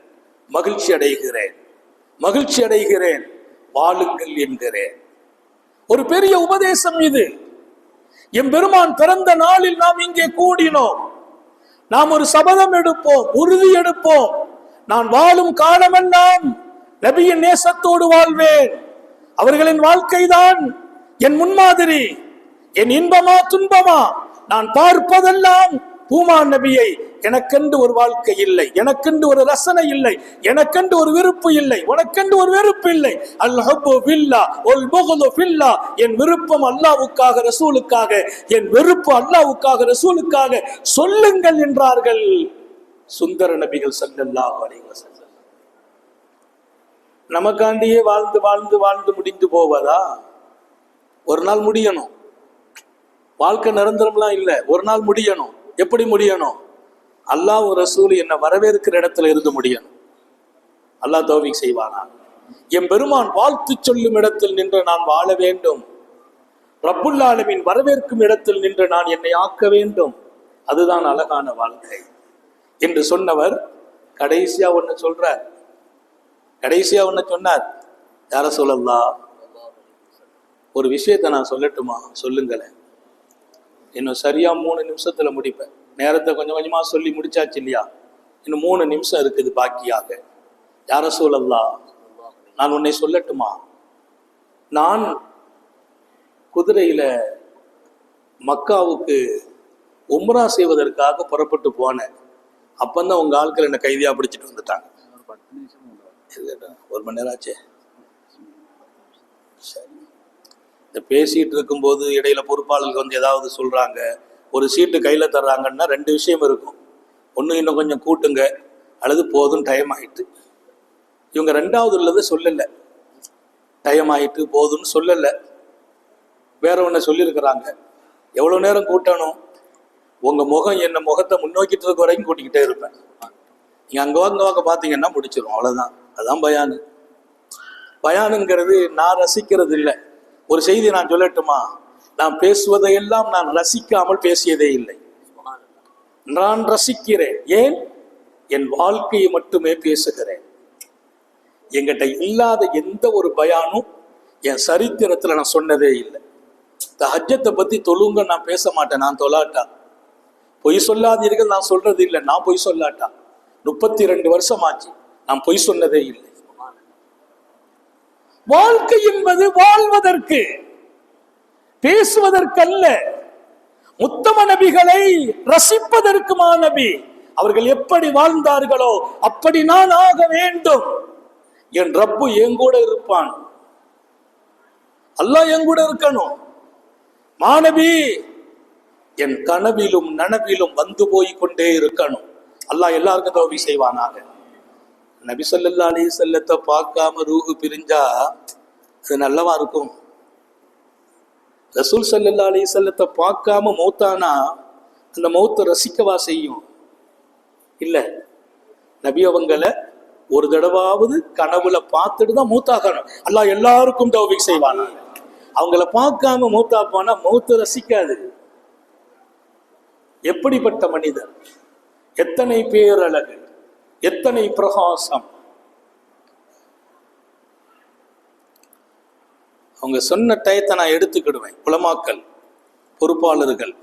மகிழ்ச்சி அடைகிறேன், மகிழ்ச்சி அடைகிறேன். வாழுங்கள் என்கிறேன். ஒரு பெரிய உபதேசம் இது. எம்பெருமான் பிறந்த நாளில் நாம் இங்கே கூடினோம். நாம் ஒரு சபதம் எடுப்போம், உறுதி எடுப்போம். நான் வாழும் காலமெல்லாம் நபியின் நேசத்தோடு வாழ்வேன். அவர்களின் வாழ்க்கைதான் என் முன்மாதிரி. என் இன்பமா துன்பமா நான் பார்ப்பதெல்லாம் பூமான் நபியை. எனக்கென்று ஒரு வாழ்க்கை இல்லை, எனக்கென்று ஒரு ரசனை இல்லை, எனக்கென்று ஒரு விருப்பு இல்லை, உனக்கென்று ஒரு வெறுப்பு இல்லை. அல் ஹுப்பு ஃபில்லாஹ் வல் புக்து ஃபில்லாஹ். என் விருப்பம் அல்லாஹ்வுக்காக ரசூலுக்காக, என் வெறுப்பு அல்லாஹ்வுக்காக ரசூலுக்காக சொல்லுங்கள் என்றார்கள் சுந்தர நபிகள் ஸல்லல்லாஹு அலைஹி வஸல்லம். நமக்காண்டியே வாழ்ந்து வாழ்ந்து வாழ்ந்து முடிந்து போவதா? ஒரு நாள் முடியணும். வாழ்க்கை நிரந்தரம்லாம் இல்லை, ஒரு நாள் முடியணும். எப்படி முடியணும்? அல்லாஹ் ரசூல் என்னை வரவேற்கிற இடத்துல இருந்து முடியணும். அல்லாஹ் தௌஃபீக் செய்வானா? என் பெருமான் வாழ்த்து சொல்லும் இடத்தில் நின்று நான் வாழ வேண்டும். ரப்புல் ஆலமீன் வரவேற்கும் இடத்தில் நின்று நான் என்னை ஆக்க வேண்டும். அதுதான் அழகான வாழ்க்கை என்று சொன்னவர் கடைசியா ஒன்னு சொல்றார். கடைசியா ஒன்னு சொன்னார், யார சொல்லலாம், ஒரு விஷயத்தை நான் சொல்லட்டுமா? சொல்லுங்களேன். இன்னும் சரியா 3 நிமிஷத்துல முடிப்பேன். நேரத்தை கொஞ்சம் கொஞ்சமா சொல்லி முடிச்சாச்சு இல்லையா? இன்னும் 3 நிமிஷம் இருக்குது பாக்கியாக. யார சொல்லலாம், நான் உன்னை சொல்லட்டுமா? நான் குதிரையில மக்காவுக்கு உம்ரா செய்வதற்காக புறப்பட்டு போனேன். அப்பந்தான் உங்க ஆட்கள் என்னை கைதியா பிடிச்சிட்டு வந்துட்டாங்க. 1 மணி நேரம் ஆச்சு. சரி, இந்த பேசிட்டு இருக்கும்போது இடையில பொறுப்பாளர்கள் வந்து ஏதாவது சொல்றாங்க, ஒரு சீட்டு கையில தர்றாங்கன்னா 2 விஷயம் இருக்கும். ஒன்று இன்னும் கொஞ்சம் கூட்டுங்க, அல்லது போதும் டைம் ஆயிட்டு. இவங்க 2வது உள்ளதை சொல்லலை, டைம் ஆயிட்டு போதும்னு சொல்லலை. வேற ஒன்று சொல்லியிருக்கிறாங்க, எவ்வளோ நேரம் கூட்டணும்? உங்க முகம் என்ன முகத்தை முன்னோக்கிட்டு இருக்க வரைக்கும் கூட்டிக்கிட்டே இருப்பேன். நீங்க அங்கே வாங்க பார்த்தீங்கன்னா முடிச்சிடும், அவ்வளோதான். அதான் பயானு. பயானுங்கிறது நான் ரசிக்கிறது இல்லை. ஒரு செய்தி நான் சொல்லட்டுமா? நான் பேசுவதையெல்லாம் நான் ரசிக்காமல் பேசியதே இல்லை. நான் ரசிக்கிறேன். ஏன்? என் வாழ்க்கையை மட்டுமே பேசுகிறேன். என்கிட்ட இல்லாத எந்த ஒரு பயானும் என் சரித்திரத்துல நான் சொன்னதே இல்லை. தஹஜ்ஜத்தை பத்தி தொழுங்க நான் பேச மாட்டேன். நான் தொழாட்டா பொய் சொல்லாதீர்கள் நான் சொல்றது இல்லை. நான் பொய் சொல்லாட்டா 32 வருஷம் ஆச்சு, நான் பொய் சொன்னதே இல்லை. வாழ்க்கை என்பது வாழ்வதற்கு, பேசுவதற்கல்ல. முத்தம நபிகளை ரசிப்பதற்கு மாநபி அவர்கள் எப்படி வாழ்ந்தார்களோ அப்படி நான் ஆக வேண்டும். என் ரப்பு என் கூட இருப்பான், அல்லாஹ் என் கூட இருக்கணும். மாநபி என் கனவிலும் நனவிலும் வந்து போய் கொண்டே இருக்கணும். அல்லாஹ் எல்லாருக்கும் தௌஃபீக் செய்வானாக. நபி ஸல்லல்லாஹு அலைஹி வஸல்லத்தை பார்க்காம ரூஹு பிரிஞ்சா அது நல்லவா இருக்கும்? ரசூல் ஸல்லல்லாஹு அலைஹி வஸல்லத்தை பார்க்காம மௌத்தானா அந்த மௌத்தை ரசிக்கவா செய்யும்? இல்லை. நபி அவங்களை ஒரு தடவாவது கனவுல பார்த்துட்டு தான் மௌத்தாகணும். அல்லாஹ் எல்லாருக்கும் தௌஃபீக் செய்வானா. அவங்கள பார்க்காம மௌத்தா போனா மௌத்தை ரசிக்காது. எப்படிப்பட்ட மனிதர், எத்தனை பேரழகு, எத்தனை பிரகாசம். அவங்க சொன்ன டயத்தை நான் எடுத்துக்கிடுவேன். உலமாக்கள், பொறுப்பாளர்கள்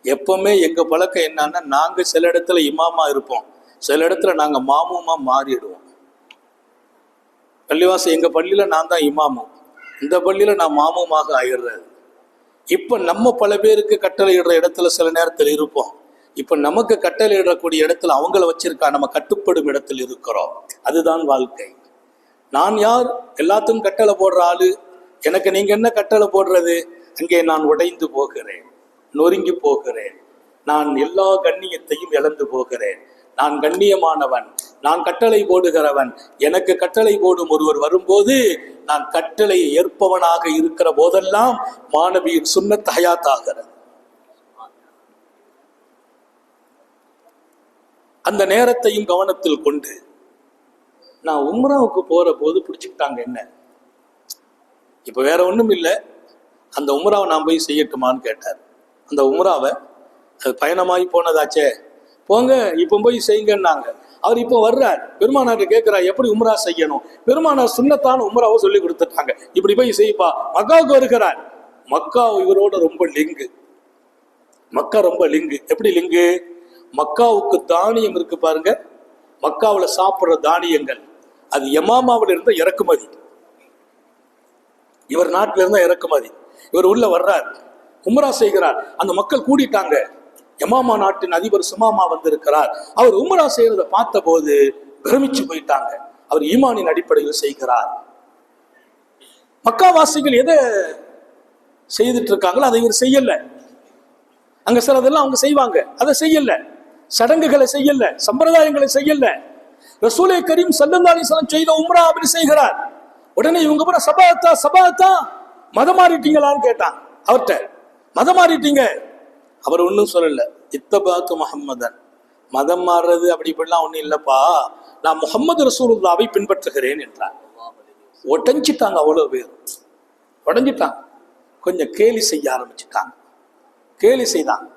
எப்பவுமே எங்க பழக்கம் என்னன்னா, நாங்க சில இடத்துல இமாமா இருப்போம், சில இடத்துல நாங்க மாமுமா மாறிடுவோம். பள்ளிவாசம் எங்க பள்ளியில நான் தான் இமாமும், இந்த பள்ளியில நான் மாமுமாக ஆயிடுறது. இப்ப நம்ம பல பேருக்கு கட்டளை இடுற இடத்துல சில நேரத்தில் இருப்போம். இப்ப நமக்கு கட்டளை இடக்கூடிய இடத்துல அவங்கள வச்சிருக்கா, நம்ம கட்டுப்படும் இடத்தில் இருக்கிறோம். அதுதான் வாழ்க்கை. நான் யார்? எல்லாத்துக்கும் கட்டளை போடுற ஆளு. எனக்கு நீங்க என்ன கட்டளை போடுறது? அங்கே நான் உடைந்து போகிறேன், நொறுங்கி போகிறேன். நான் எல்லா கண்ணியத்தையும் இழந்து போகிறேன். நான் கண்ணியமானவன், நான் கட்டளை போடுகிறவன். எனக்கு கட்டளை போடும் ஒருவர் வரும்போது நான் கட்டளையை ஏற்பவனாக இருக்கிற போதெல்லாம் மாணவியின் சுன்னத் ஹயாத் ஆகிறது. அந்த நேரத்தையும் கவனத்தில் கொண்டு நான் உம்ராவுக்கு போற போது பிடிச்சுக்கிட்டாங்க. என்ன இப்ப வேற ஒண்ணும் இல்லை, அந்த உம்ராவை நான் போய் செய்யட்டுமான்னு கேட்டார். அந்த உம்ராவை அது பயணமாகி போனதாச்சே, போங்க இப்போ போய் செய்யுங்கன்னாங்க. அவர் இப்போ வர்றார், பெருமானார்ட்ட கேட்கிறார் எப்படி உம்ரா செய்யணும். பெருமானார் சுன்னத்தான உம்ராவை சொல்லி கொடுத்துட்டாங்க, இப்படி போய் செய்ப்பா. மக்காவுக்கு வருகிறார். மக்கா இவரோட ரொம்ப லிங்கு. மக்கா ரொம்ப லிங்கு. எப்படி லிங்கு? மக்காவுக்கு தானியம் இருக்கு பாருங்க, மக்காவில் சாப்பிட்ற தானியங்கள் அது யமாமாவில் இருந்த இறக்குமதி, இவர் நாட்டில இருந்த இறக்குமதி. இவர் உள்ள வர்றார், உம்ரா செய்கிறார். அந்த மக்கள் கூடிட்டாங்க. யமாமா நாட்டின் அதிபர் சுமாமா வந்திருக்கிறார். அவர் உம்ரா செய்யறத பார்த்த போது பிரமிச்சு போயிட்டாங்க. அவர் ஈமானின் அடிப்படையில் செய்கிறார். மக்காவாசிகள் எதை செய்துட்டு இருக்காங்களோ அதை இவர் செய்யல. அங்க சிலதெல்லாம் அவங்க செய்வாங்க, அதை செய்யல. சடங்குகளை செய்யல, சம்பிரதாயங்களை செய்யல. ரசூலை கரீம் ஸல்லல்லாஹு அலைஹி வஸல்லம் செய்த உம்ரா அப்படி செய்கிறார். உடனே இவங்க பூரா சபாத்தா மதம் மாறிட்டீங்களான்னு கேட்டான் அவர்கிட்ட. மதம் மாறிட்டீங்க? அவர் ஒன்றும் சொல்லல. இத்தபாத்து முஹம்மதன், மதம் மாறுறது அப்படி இப்படிலாம் ஒன்றும் இல்லப்பா, நான் முஹம்மது ரசூலுல்லாவை பின்பற்றுகிறேன் என்றார். உடஞ்சிட்டாங்க, அவ்வளவு பேர் உடஞ்சிட்டாங்க. கொஞ்சம் கேலி செய்ய ஆரம்பிச்சுட்டாங்க. கேலி செய்தாங்க,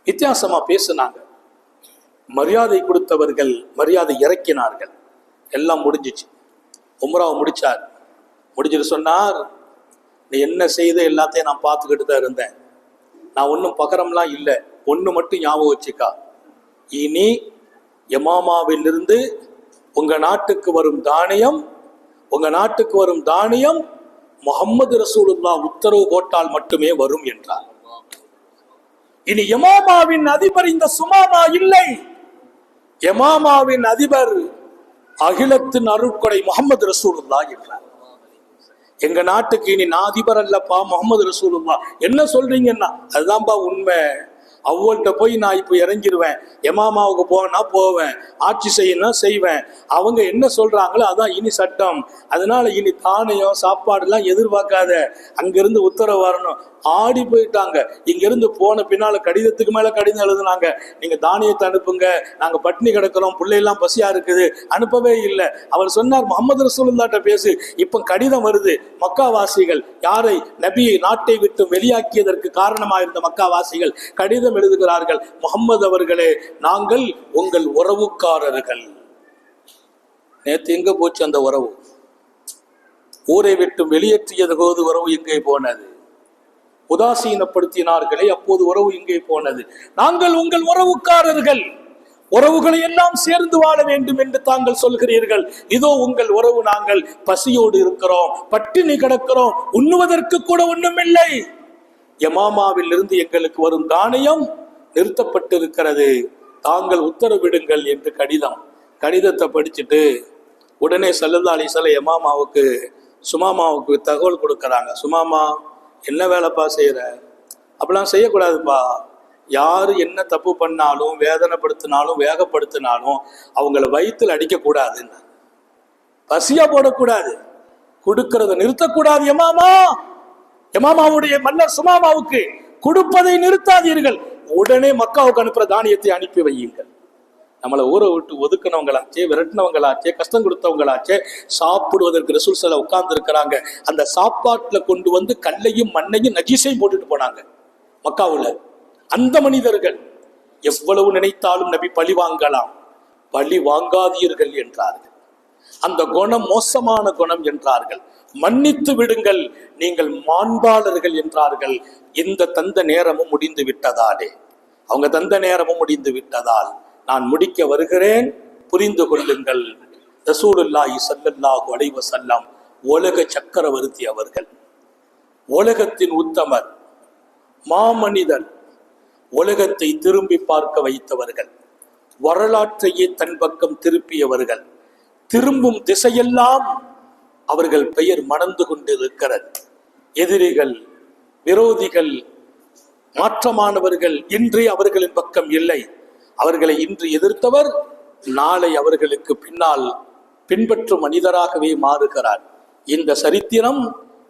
வித்தியாசமா பேசினாங்க. மரியாதை கொடுத்தவர்கள் மரியாதை இறக்கினார்கள். எல்லாம் முடிஞ்சிச்சு. உம்ராவை முடிச்சார். முடிஞ்சிட்டு சொன்னார், நீ என்ன செய்த எல்லாத்தையும் நான் பார்த்துக்கிட்டு தான் இருந்தேன். நான் ஒன்றும் பகரம்லாம் இல்லை. ஒன்று மட்டும் ஞாபகம் வச்சுக்கா, இனி யமாமாவிலிருந்து உங்க நாட்டுக்கு வரும் தானியம் முஹம்மது ரசூலுல்லாஹ் உத்தரவு போட்டால் மட்டுமே வரும் என்றார். இனி யமாமாவின் அதிபர் இந்த சுமாமா இல்லை. யமாமாவின் அதிபர் அகிலத்தின் அருட்கொடை முஹம்மது ரசூலுல்லாஹ் என்றார். எங்க நாட்டுக்கு இனி நான் அதிபர் அல்லப்பா, முஹம்மது ரசூலுல்லாஹ். என்ன சொல்றீங்கன்னா? அதுதான்ப்பா உண்மை. அவங்கள்ட்ட போய் நான் இப்போ இறங்கிடுவேன். யமாமாவுக்கு போனா போவேன், ஆட்சி செய்யணும் செய்வேன். அவங்க என்ன சொல்றாங்களோ அதான் இனி சட்டம். அதனால இனி தானியம் சாப்பாடுலாம் எதிர்பார்க்காத, அங்கிருந்து உத்தரவு வரணும். ஆடி போயிட்டாங்க. இங்கிருந்து போன பின்னால கடிதத்துக்கு மேல கடிதம் எழுதுனாங்க, நீங்க தானியத்தை அனுப்புங்க, நாங்க பட்டினி கிடக்கிறோம், பிள்ளையெல்லாம் பசியா இருக்குது. அனுப்பவே இல்லை. அவர் சொன்னார், முஹம்மது ரசூலுல்லாஹ்ட்ட பேசு. இப்ப கடிதம் வருது. மக்காவாசிகள் யாரை? நபியை நாட்டை விட்டு வெளியாக்கியதற்கு காரணமாக இருந்த மக்காவாசிகள் கடிதம் எழுதுகிறார்கள், முஹம்மது அவர்களே, நாங்கள் உங்கள் உறவுக்காரர்கள். நேற்று எங்க போச்சு அந்த உறவு? ஊரை விட்டு வெளியேற்றியது போது உறவு எங்கே போனது? உதாசீனப்படுத்தினார்களே, அப்போது உறவு எங்கே போனது? நாங்கள் உங்கள் உறவுக்காரர்கள், உறவுகளை எல்லாம் சேர்ந்து வாழ வேண்டும் என்று தாங்கள் சொல்கிறீர்கள். இதோ உங்கள் உறவு, நாங்கள் பசியோடு இருக்கிறோம், பட்டினி கிடக்கிறோம், உண்ணுவதற்கு கூட ஒண்ணுமில்லை. யமாமாவில் இருந்து எங்களுக்கு வரும் தானியம் நிறுத்தப்பட்டிருக்கிறது, தாங்கள் உத்தரவிடுங்கள் என்று கடிதத்தை படிச்சுட்டு உடனே ஸல்லல்லாஹு அலைஹி வஸல்லம் யமாமாவுக்கு சுமாமாவுக்கு தகவல் கொடுக்கறாங்க. சுமாமா, என்ன வேலைப்பா செய்யற? அப்படிலாம் செய்யக்கூடாதுப்பா. யாரு என்ன தப்பு பண்ணாலும், வேதனைப்படுத்தினாலும், வேகப்படுத்தினாலும் அவங்கள வயிற்றில் அடிக்கக்கூடாதுன்னு, பசியா போடக்கூடாது, கொடுக்கறத நிறுத்தக்கூடாது. யமாமாவுடைய மன்னர் சுமாமாவுக்கு கொடுப்பதை நிறுத்தாதீர்கள். உடனே மக்காவுக்கு அனுப்புற தானியத்தை அனுப்பி வையுங்கள். நம்மளை ஊரை விட்டு ஒதுக்கினவங்களாச்சே, விரட்டினவங்களாச்சே, கஷ்டம் கொடுத்தவங்களாச்சே, சாப்பிடுவதற்கு ரசூல் ஸல்லல்லாஹு உட்கார்ந்து இருக்கிறாங்க. அந்த சாப்பாட்டுல கொண்டு வந்து கல்லையும் மண்ணையும் நஜீஸையும் போட்டுட்டு போனாங்க மக்காவுல. அந்த மனிதர்கள் எவ்வளவு நினைத்தாலும் நபி பழி வாங்கலாம், பழி வாங்காதீர்கள் என்றார்கள். அந்த குணம் மோசமான குணம் என்றார்கள். மன்னித்து விடுங்கள், நீங்கள் மாண்பாளர்கள் என்றார்கள். இந்த தந்த நேரமும் முடிந்து விட்டதாலே, அவங்க தந்த நேரமும் முடிந்து விட்டதால் நான் முடிக்க வருகிறேன், புரிந்து கொள்ளுங்கள். ரசூலுல்லாஹி ஸல்லல்லாஹு அலைஹி வஸல்லம் உலக சக்கரவர்த்தி அவர்கள், உலகத்தின் உத்தமர், மாமனிதர், உலகத்தை திரும்பி பார்க்க வைத்தவர்கள், வரலாற்றையே தன் பக்கம் திருப்பியவர்கள், திரும்பும் திசையெல்லாம் அவர்கள் பெயர் மணந்து கொண்டிருக்கிறது. எதிரிகள், விரோதிகள், மாற்றமானவர்கள் இன்றே அவர்களின் பக்கம் இல்லை. அவர்களை இன்று எதிர்த்தவர் நாளை அவர்களுக்கு பின்னால் பின்பற்றும் மனிதராகவே மாறுகிறார். இந்த சரித்திரம்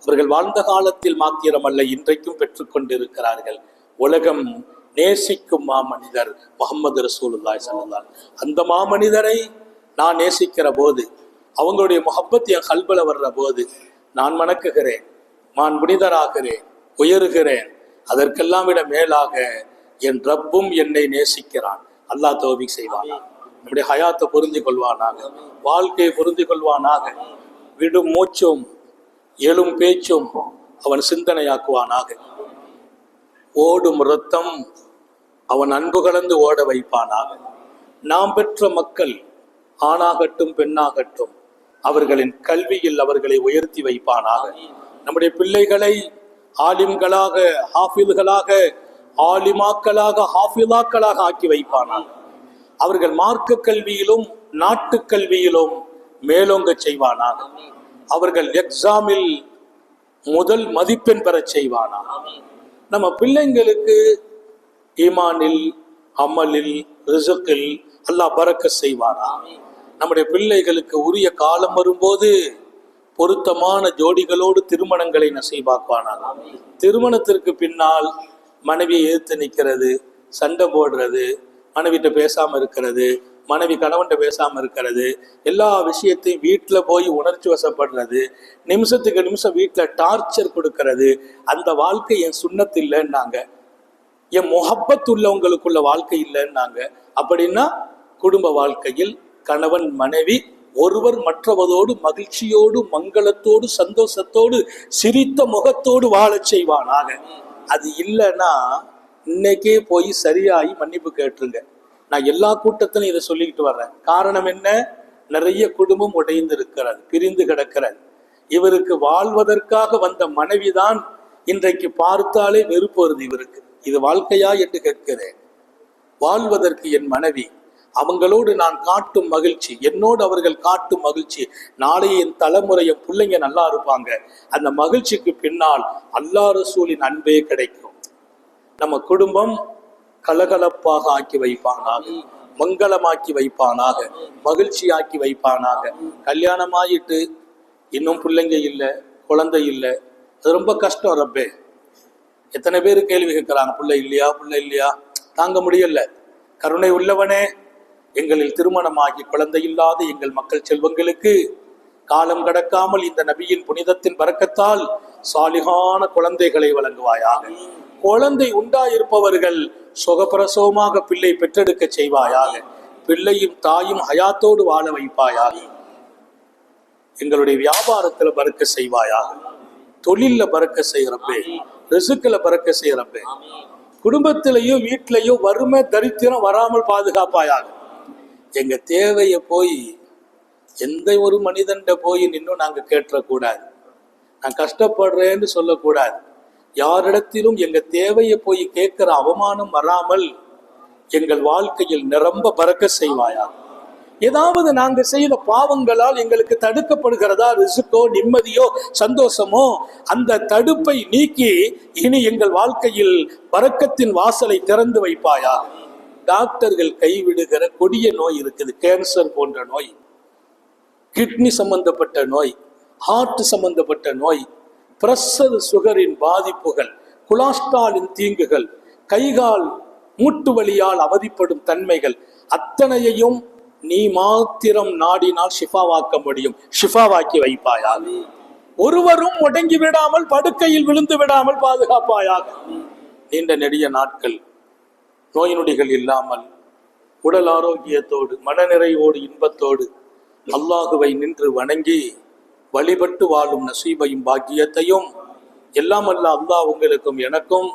அவர்கள் வாழ்ந்த காலத்தில் மாத்திரமல்ல, இன்றைக்கும் பெற்றுக்கொண்டிருக்கிறார்கள். உலகம் நேசிக்கும் மாமனிதர் முஹம்மது ரசூலுல்லாஹி ஸல்லல்லாஹு அலைஹி வஸல்லம். அந்த மாமனிதரை நான் நேசிக்கிற போது, அவங்களுடைய முஹப்பத் என் கல்புல வர்ற போது நான் மணக்குகிறேன், நான் புனிதராகிறேன், உயருகிறேன். அதற்கெல்லாம் விட மேலாக என் ரப்பும் என்னை நேசிக்கிறான். அல்லாஹ் தௌஃபீக் செய்வானா, நம்முடைய ஹயாத்தை புரிந்து கொள்வானாக, வாழ்க்கையை புரிந்து கொள்வானாக, விடும் மூச்சும் எழும் பேச்சும் அவன் சிந்தனையாக்குவானாக. ஓடும் இரத்தம் அவன் அன்பு கலந்து ஓட வைப்பானாக. நாம் பெற்ற மக்கள் ஆணாகட்டும் பெண்ணாகட்டும் அவர்களின் கல்வியில் அவர்களை உயர்த்தி வைப்பானாக. நம்முடைய பிள்ளைகளை ஆலிம்களாக, ஹாஃபில்களாக, ஆலிமாக்களாக, ஹாஃபிலாக்களாக ஆக்கி வைப்பானாக. அவர்கள் மார்க்க கல்வியிலும் நாட்டு கல்வியிலும் மேலோங்க செய்வானாக. அவர்கள் எக்ஸாமில் முதல் மதிப்பெண் பெற செய்வானாக. நம்ம பிள்ளைங்களுக்கு ஈமானில், அமலில், ரிசுக்கில் அல்லாஹ் பரக்கத் செய்வானா. நம்முடைய பிள்ளைகளுக்கு உரிய காலம் வரும்போது பொருத்தமான ஜோடிகளோடு திருமணங்களை நசீபாக்குவானாக. திருமணத்திற்கு பின்னால் மனைவியை எதிர்த்து நிற்கிறது, சண்டை போடுறது, மனைவிட்ட பேசாம இருக்கிறது, மனைவி கணவன்கிட்ட பேசாம இருக்கிறது, எல்லா விஷயத்தையும் வீட்டில் போய் உணர்ச்சி வசப்படுறது, நிமிஷத்துக்கு நிமிஷம் வீட்டில் டார்ச்சர் கொடுக்கறது, அந்த வாழ்க்கை என் சுன்னத்து இல்லைன்னாங்க, என் முஹப்பத் உள்ளவங்களுக்குள்ள வாழ்க்கை இல்லைன்னாங்க. அப்படின்னா குடும்ப வாழ்க்கையில் கணவன் மனைவி ஒருவர் மற்றவரோடு மகிழ்ச்சியோடு, மங்களத்தோடு, சந்தோஷத்தோடு, சிரித்த முகத்தோடு வாழச் செய்வானாக. அது இல்லைன்னா இன்னைக்கே போய் சரியாகி மன்னிப்பு கேட்டுருங்க. நான் எல்லா கூட்டத்திலும் இதை சொல்லிக்கிட்டு வர்றேன். காரணம் என்ன? நிறைய குடும்பம் உடைந்து இருக்கிறது, பிரிந்து கிடக்கிறது. இவருக்கு வாழ்வதற்காக வந்த மனைவிதான் இன்றைக்கு பார்த்தாலே வெறுப்பு வருது இவருக்கு. இது வாழ்க்கையா என்று கேட்கிறேன். வாழ்வதற்கு என் மனைவி, அவங்களோடு நான் காட்டும் மகிழ்ச்சி, என்னோடு அவர்கள் காட்டும் மகிழ்ச்சி, நாளைய என் தலைமுறை, என் பிள்ளைங்க நல்லா இருப்பாங்க. அந்த மகிழ்ச்சிக்கு பின்னால் அல்லாஹ் ரசூலின் அன்பே கிடைக்கும். நம்ம குடும்பம் கலகலப்பாக ஆக்கி வைப்பானாக, மங்களமாக்கி வைப்பானாக, மகிழ்ச்சியாக்கி வைப்பானாக. கல்யாணம் ஆகிட்டு இன்னும் பிள்ளைங்க இல்லை, குழந்தை இல்லை, அது ரொம்ப கஷ்டம். ரப்பே, எத்தனை பேர் கேள்வி கேட்கிறாங்க, பிள்ளை இல்லையா, பிள்ளை இல்லையா, தாங்க முடியல. கருணை உள்ளவனே, எங்களில் திருமணமாகி குழந்தை இல்லாத எங்கள் மக்கள் செல்வங்களுக்கு காலம் கடக்காமல் இந்த நபியின் புனிதத்தின் பரக்கத்தால் சாலிகான குழந்தைகளை வழங்குவாயாக. குழந்தை உண்டாயிருப்பவர்கள் சுகப்பிரசவமாக பிள்ளை பெற்றெடுக்க செய்வாயாக. பிள்ளையும் தாயும் ஹயாத்தோடு வாழ வைப்பாயாக. எங்களுடைய வியாபாரத்துல பறக்க செய்வாயாக, தொழில்ல பறக்க செய்யறப்பே, ரிசுக்குல பறக்க செய்யறப்பே, குடும்பத்திலேயோ வீட்டிலேயோ வறுமை தரித்திரம் வராமல் பாதுகாப்பாயாக. எங்க தேவையை போய் எந்த ஒரு மனிதன்கிட்ட போய் நின்னும் நாங்க கேட்டக்கூடாது, நான் கஷ்டப்படுறேன்னு சொல்லக்கூடாது. யாரிடத்திலும் எங்க தேவையை போய் கேட்கிற அவமானம் வராமல் எங்கள் வாழ்க்கையில் நிரம்ப பறக்க செய்வாயா. ஏதாவது நாங்க செய்த பாவங்களால் எங்களுக்கு தடுக்கப்படுகிறதா ரிசுக்கோ, நிம்மதியோ, சந்தோஷமோ, அந்த தடுப்பை நீக்கி இனி எங்கள் வாழ்க்கையில் பரக்கத்தின் வாசலை திறந்து வைப்பாயா. டாக்டர்கள் கைவிடுகிற கொடிய நோய் இருக்குது, கேன்சர் போன்ற நோய், கிட்னி சம்பந்தப்பட்ட நோய், ஹார்ட் சம்பந்தப்பட்ட நோய், பிரஷர் சுகரின் பாதிப்புகள், கொலஸ்ட்ராலின் தீங்குகள், கைகால் மூட்டு வலியால் அவதிப்படும் தன்மைகள் அத்தனையையும் நீ மாத்திரம் நாடினால் ஷிஃபாவாக்க முடியும். ஷிஃபாவாக்கி வைப்பாயாக. ஒருவரும் முடங்கி விடாமல், படுக்கையில் விழுந்து விடாமல் பாதுகாப்பாயாக. நீண்ட நெடிய நாட்கள் நோய் நொடிகள் இல்லாமல் உடல் ஆரோக்கியத்தோடு, மனநிறைவோடு, இன்பத்தோடு அல்லாஹுவை நின்று வணங்கி வழிபட்டு வாழும் நசீபையும் பாக்கியத்தையும் எல்லாம் அல்ல அல்லாஹ் உங்களுக்கும் எனக்கும்,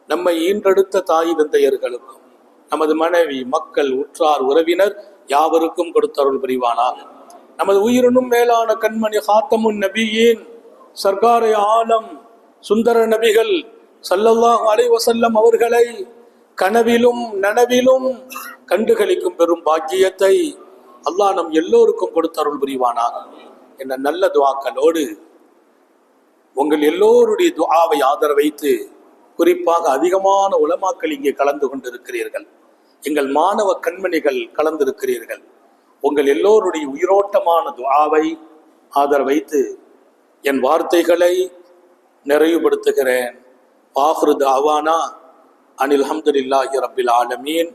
நம்மை ஈன்றெடுத்த தாய் தந்தையர்களுக்கும், நமது மனைவி, மக்கள், உற்றார், உறவினர் யாவருக்கும் கொடுத்தருள் புரிவானாக. நமது உயிரினும் மேலான கண்மணி ஹாத்தமுன் நபியின் சர்க்காரை ஆலம் சுந்தர நபிகள் ஸல்லல்லாஹு அலைஹி வஸல்லம் அவர்களை கனவிலும் நனவிலும் கண்டுகளிக்கும் பெரும் பாக்கியத்தை அல்லாஹ் நம் எல்லோருக்கும் கொடுத்தருள் புரிவானாக என்ற நல்ல துஆக்களோடு உங்கள் எல்லோருடைய துஆவை ஆதரவைத்து, குறிப்பாக அதிகமான உலமாக்கள் இங்கே கலந்து கொண்டிருக்கிறீர்கள், எங்கள் மாணவ கண்மணிகள் கலந்திருக்கிறீர்கள். உங்கள் எல்லோருடைய உயிரோட்டமான துஆவை ஆதரவைத்து என் வார்த்தைகளை நிறைவுபடுத்துகிறேன். ஆகிரு தஅவானா அனில் ஹம்துலில்லாஹி ரப்பில் ஆலமீன்.